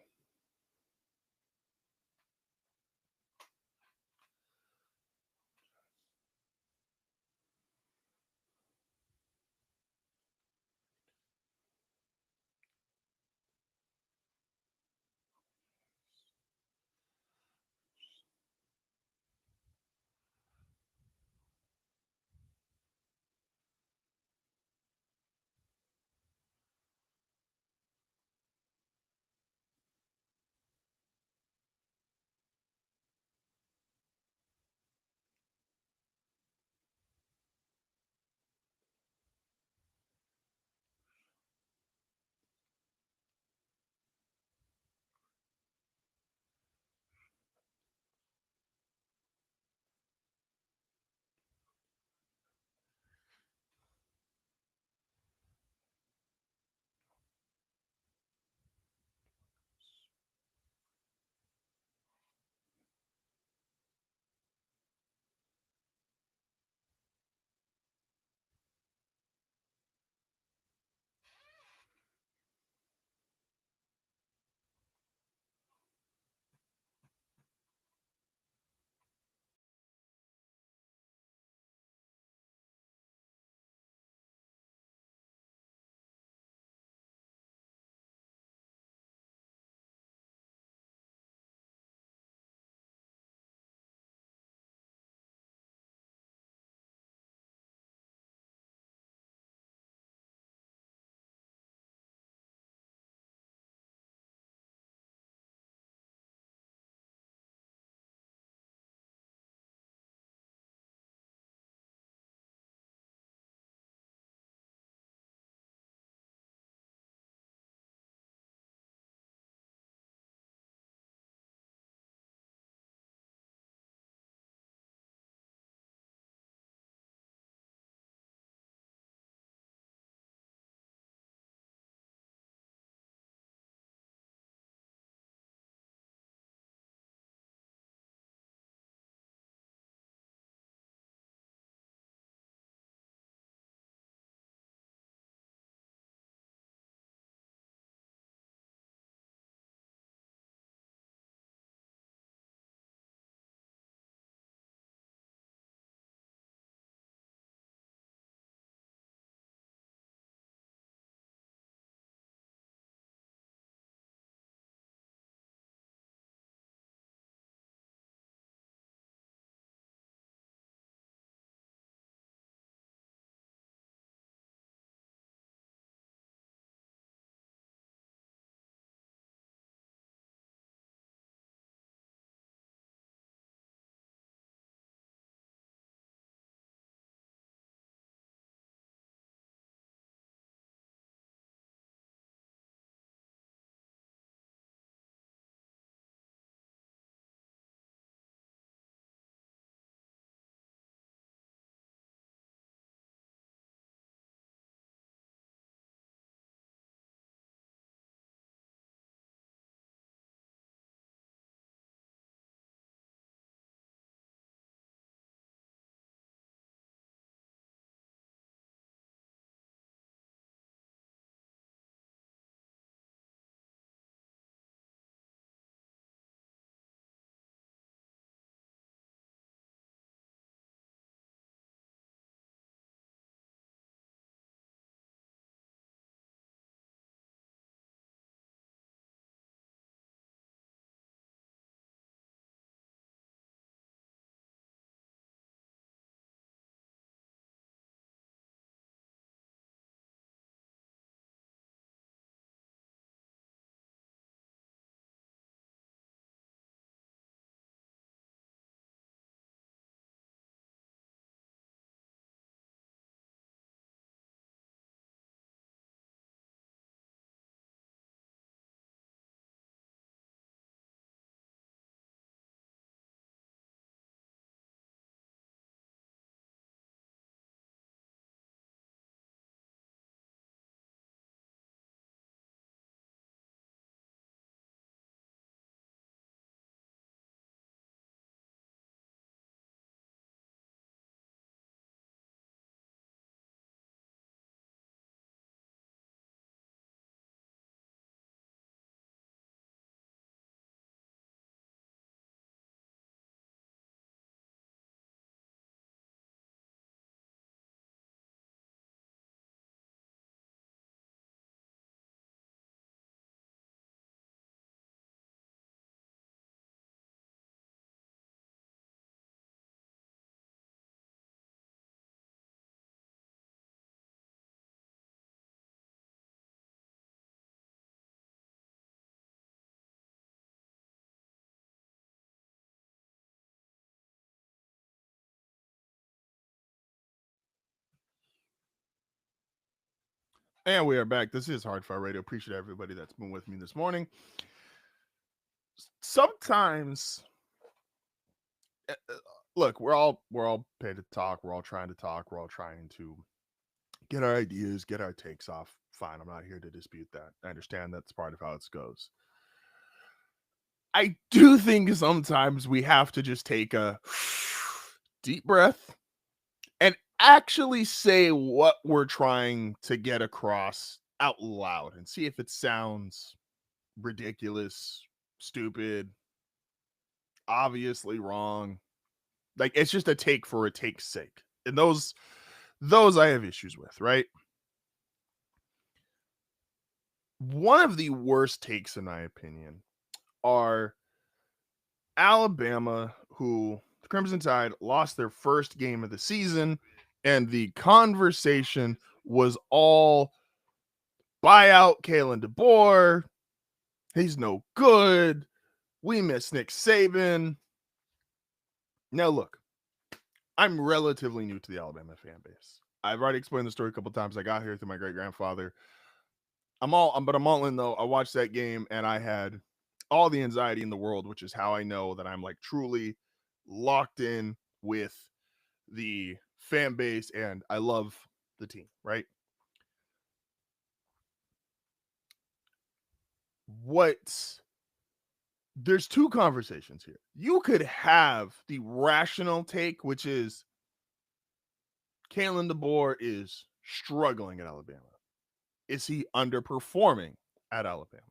And we are back. This is HardFoul Radio. Appreciate everybody that's been with me this morning. Sometimes, look, we're all paid to talk. We're all trying to talk. We're all trying to get our ideas, get our takes off. Fine, I'm not here to dispute that. I understand that's part of how it goes. I do think sometimes we have to just take a deep breath and actually say what we're trying to get across out loud and see if it sounds ridiculous, stupid, obviously wrong. Like, it's just a take for a take's sake. And those I have issues with, right? One of the worst takes, in my opinion, are Alabama, who the Crimson Tide lost their first game of the season, and the conversation was all buy out Kalen DeBoer. He's no good. We miss Nick Saban. Now, look, I'm relatively new to the Alabama fan base. I've already explained the story a couple times. I got here through my great grandfather. I'm all in though. I watched that game and I had all the anxiety in the world, which is how I know that I'm like truly locked in with the fan base and I love the team, right? There's two conversations here. You could have the rational take, which is Kalen DeBoer is struggling at Alabama. Is he underperforming at Alabama?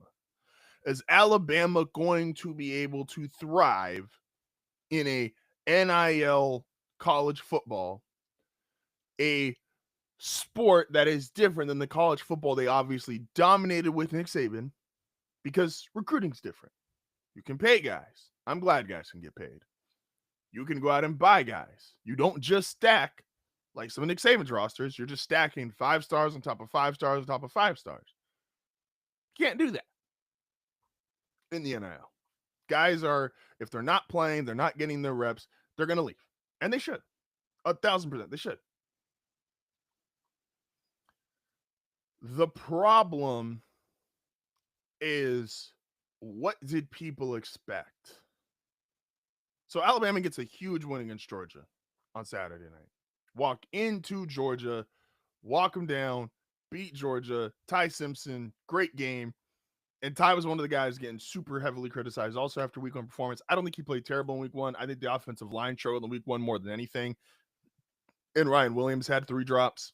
Is Alabama going to be able to thrive in a NIL college football, a sport that is different than the college football they obviously dominated with Nick Saban because recruiting's different. You can pay guys. I'm glad guys can get paid. You can go out and buy guys. You don't just stack like some of Nick Saban's rosters. You're just stacking 5 stars on top of 5 stars on top of 5 stars. You can't do that in the NIL. Guys are, if they're not playing, they're not getting their reps, they're going to leave. And they should. 1,000%. They should. The problem is, what did people expect? So Alabama gets a huge win against Georgia on Saturday night. Walk into Georgia, walk them down, beat Georgia. Ty Simpson, great game. And Ty was one of the guys getting super heavily criticized also after week one performance. I don't think he played terrible in week one. I think the offensive line showed in week one more than anything. And Ryan Williams had 3 drops.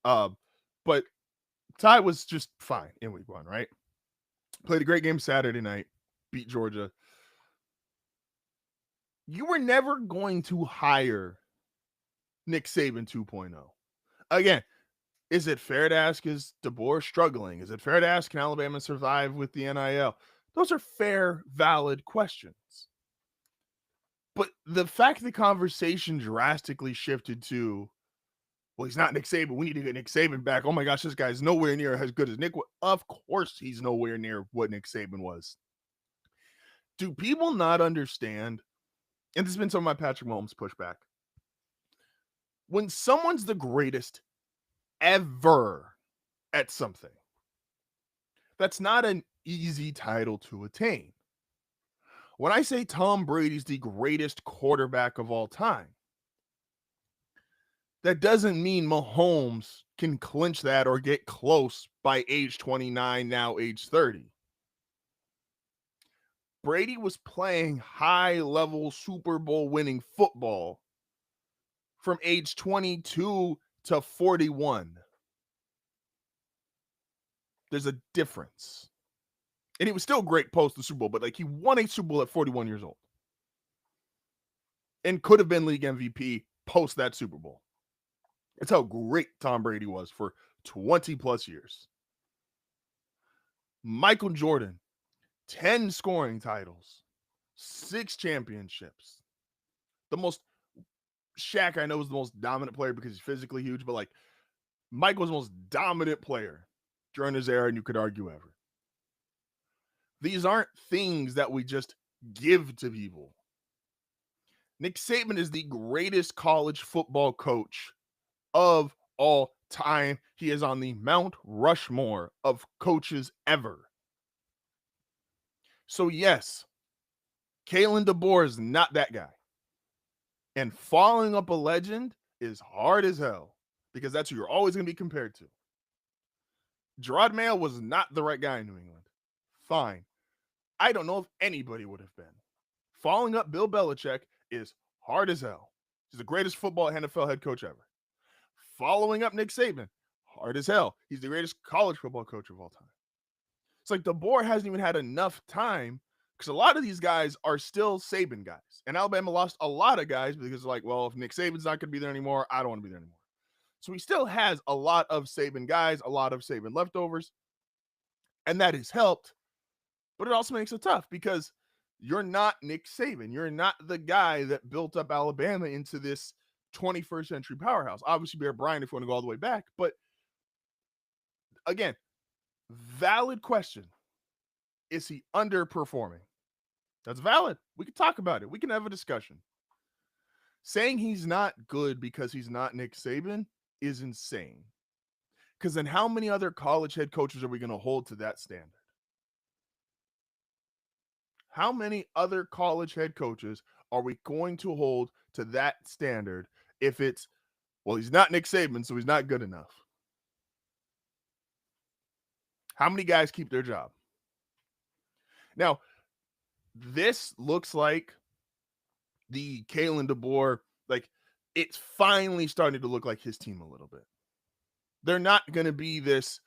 But Ty was just fine in week one, right? Played a great game Saturday night, beat Georgia. You were never going to hire Nick Saban 2.0. Again, is it fair to ask, is DeBoer struggling? Is it fair to ask, can Alabama survive with the NIL? Those are fair, valid questions. But the fact the conversation drastically shifted to, well, he's not Nick Saban. We need to get Nick Saban back. Oh my gosh, this guy's nowhere near as good as Nick. Of course he's nowhere near what Nick Saban was. Do people not understand? And this has been some of my Patrick Mahomes pushback. When someone's the greatest ever at something, that's not an easy title to attain. When I say Tom Brady's the greatest quarterback of all time, that doesn't mean Mahomes can clinch that or get close by age 29, now age 30. Brady was playing high-level Super Bowl winning football from age 22 to 41. There's a difference. And he was still great post the Super Bowl, but like he won a Super Bowl at 41 years old. And could have been league MVP post that Super Bowl. That's how great Tom Brady was for 20 plus years. Michael Jordan, 10 scoring titles, 6 championships. Shaq, I know, is the most dominant player because he's physically huge, but like Mike was the most dominant player during his era, and you could argue ever. These aren't things that we just give to people. Nick Saban is the greatest college football coach of all time. He is on the Mount Rushmore of coaches ever. So yes, Kalen DeBoer is not that guy. And following up a legend is hard as hell because that's who you're always going to be compared to. Gerard Mayo was not the right guy in New England. Fine. I don't know if anybody would have been. Following up Bill Belichick is hard as hell. He's the greatest football NFL head coach ever. Following up Nick Saban, hard as hell. He's the greatest college football coach of all time. It's like DeBoer hasn't even had enough time because a lot of these guys are still Saban guys. And Alabama lost a lot of guys because, like, well, if Nick Saban's not going to be there anymore, I don't want to be there anymore. So he still has a lot of Saban guys, a lot of Saban leftovers, and that has helped. But it also makes it tough because you're not Nick Saban. You're not the guy that built up Alabama into this 21st century powerhouse. Obviously, Bear Bryant if you want to go all the way back. But again, valid question. Is he underperforming? That's valid. We can talk about it. We can have a discussion. Saying he's not good because he's not Nick Saban is insane. Because then how many other college head coaches are we going to hold to that standard? How many other college head coaches are we going to hold to that standard if it's, well, he's not Nick Saban, so he's not good enough? How many guys keep their job? Now, this looks like the Kalen DeBoer, like it's finally starting to look like his team a little bit. They're not going to be this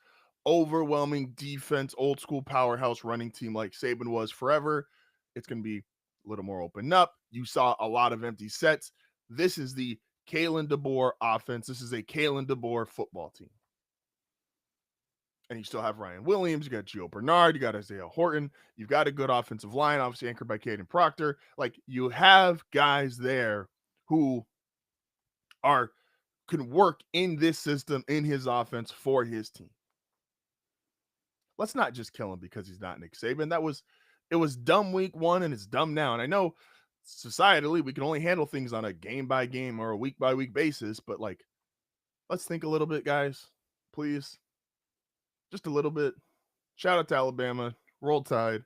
overwhelming defense, old school powerhouse running team like Saban was forever. It's going to be a little more open up. You saw a lot of empty sets. This is the Kalen DeBoer offense. This is a Kalen DeBoer football team. And you still have Ryan Williams. You got Gio Bernard. You got Isaiah Horton. You've got a good offensive line, obviously anchored by Caden Proctor. Like, you have guys there who can work in this system, in his offense for his team. Let's not just kill him because he's not Nick Saban. It was dumb week one and it's dumb now. And I know societally we can only handle things on a game by game or a week by week basis, but like, let's think a little bit, guys, please. Just a little bit. Shout out to Alabama. Roll Tide.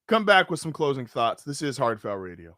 Come back with some closing thoughts. This is HardFoul Radio.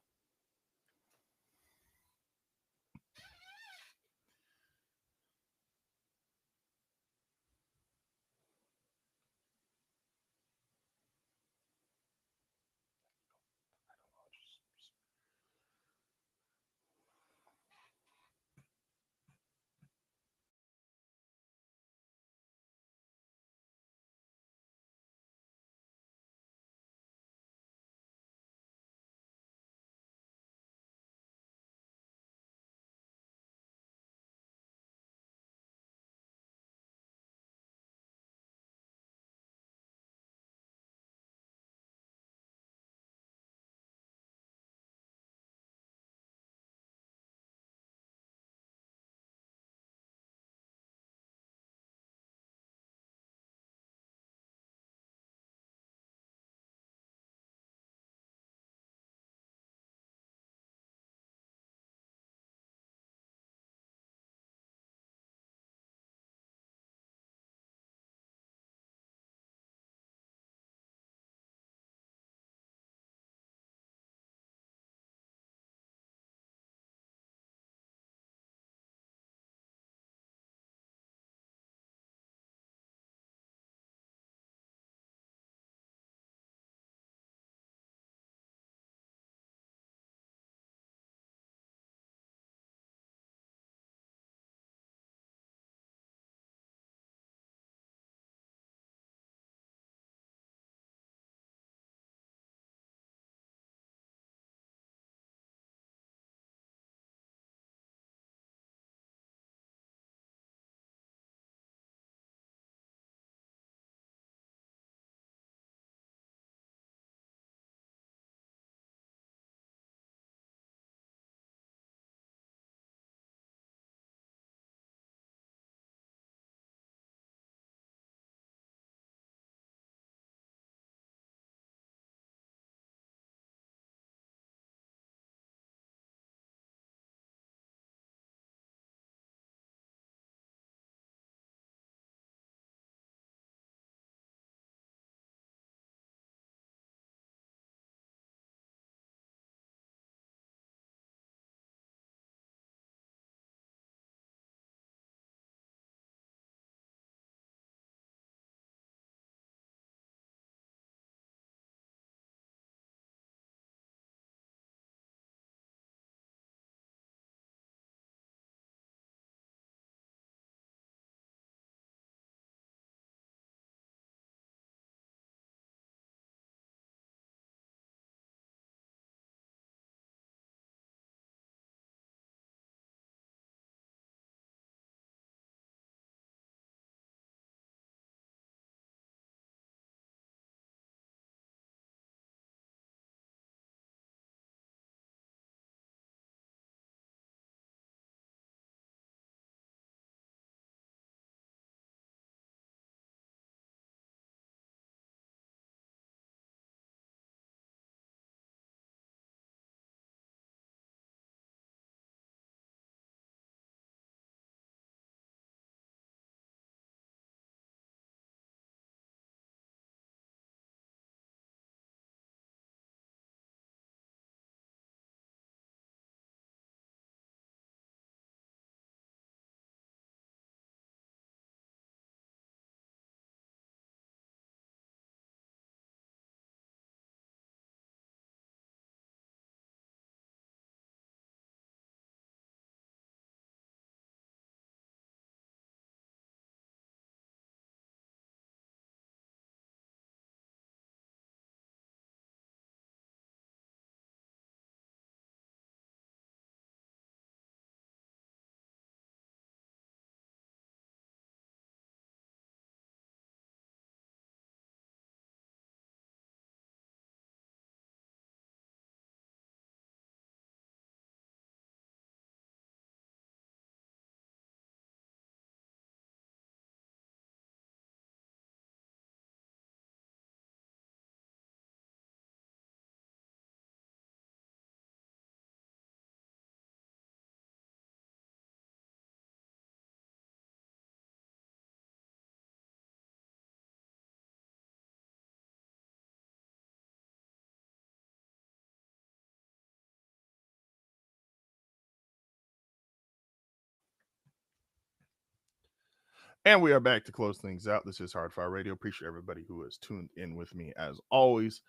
And we are back to close things out. This is HardFoul Radio. Appreciate everybody who has tuned in with me as always.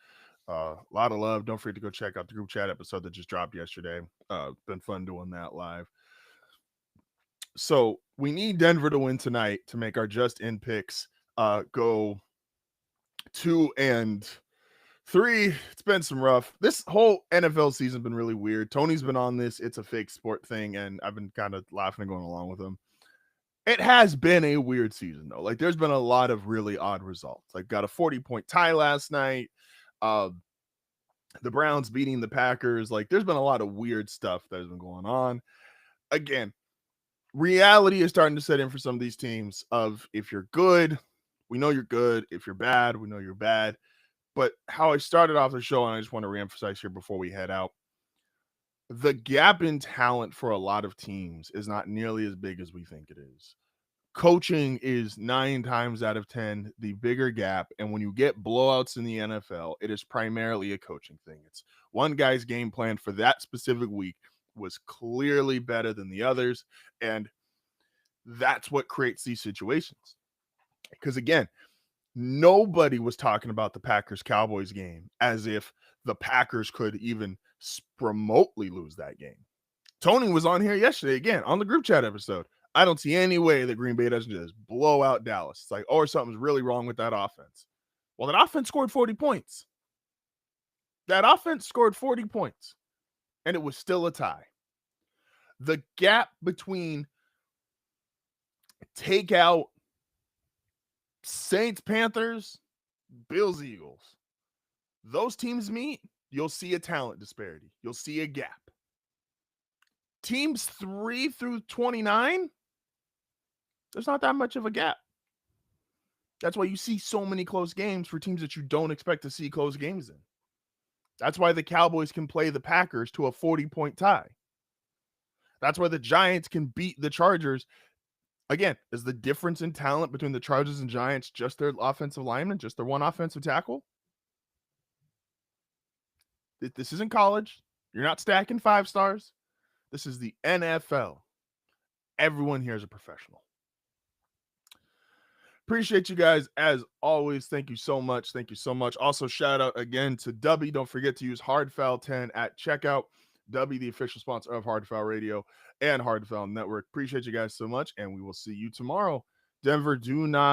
A lot of love. Don't forget to go check out the group chat episode that just dropped yesterday. Been fun doing that live. So we need Denver to win tonight to make our just in picks go 2-3. It's been some rough. This whole NFL season been really weird. Tony's been on this. It's a fake sport thing, and I've been kind of laughing and going along with him. It has been a weird season though. Like there's been a lot of really odd results. Like got a 40-point tie last night. The Browns beating the Packers. Like there's been a lot of weird stuff that has been going on. Again, reality is starting to set in for some of these teams of if you're good, we know you're good. If you're bad, we know you're bad. But how I started off the show, and I just want to reemphasize here before we head out, the gap in talent for a lot of teams is not nearly as big as we think it is. Coaching is 9 times out of 10 the bigger gap. And when you get blowouts in the NFL, it is primarily a coaching thing. It's one guy's game plan for that specific week was clearly better than the others. And that's what creates these situations. Because again, nobody was talking about the Packers-Cowboys game as if the Packers could even remotely lose that game. Tony was on here yesterday again on the group chat episode. I don't see any way that Green Bay doesn't just blow out Dallas. It's like, or something's really wrong with that offense. Well, that offense scored 40 points. That offense scored 40 points, and it was still a tie. The gap between take out Saints, Panthers, Bills, Eagles, those teams meet, you'll see a talent disparity. You'll see a gap. Teams 3 through 29, there's not that much of a gap. That's why you see so many close games for teams that you don't expect to see close games in. That's why the Cowboys can play the Packers to a 40-point tie. That's why the Giants can beat the Chargers. Again, is the difference in talent between the Chargers and Giants just their offensive lineman, just their one offensive tackle? This isn't college. You're not stacking 5 stars. This is the NFL. Everyone here is a professional. Appreciate you guys as always. Thank you so much. Thank you so much. Also, shout out again to Dubby. Don't forget to use HardFoul10 at checkout. Dubby, the official sponsor of HardFoul Radio and HardFoul Network. Appreciate you guys so much, and we will see you tomorrow. Denver, do not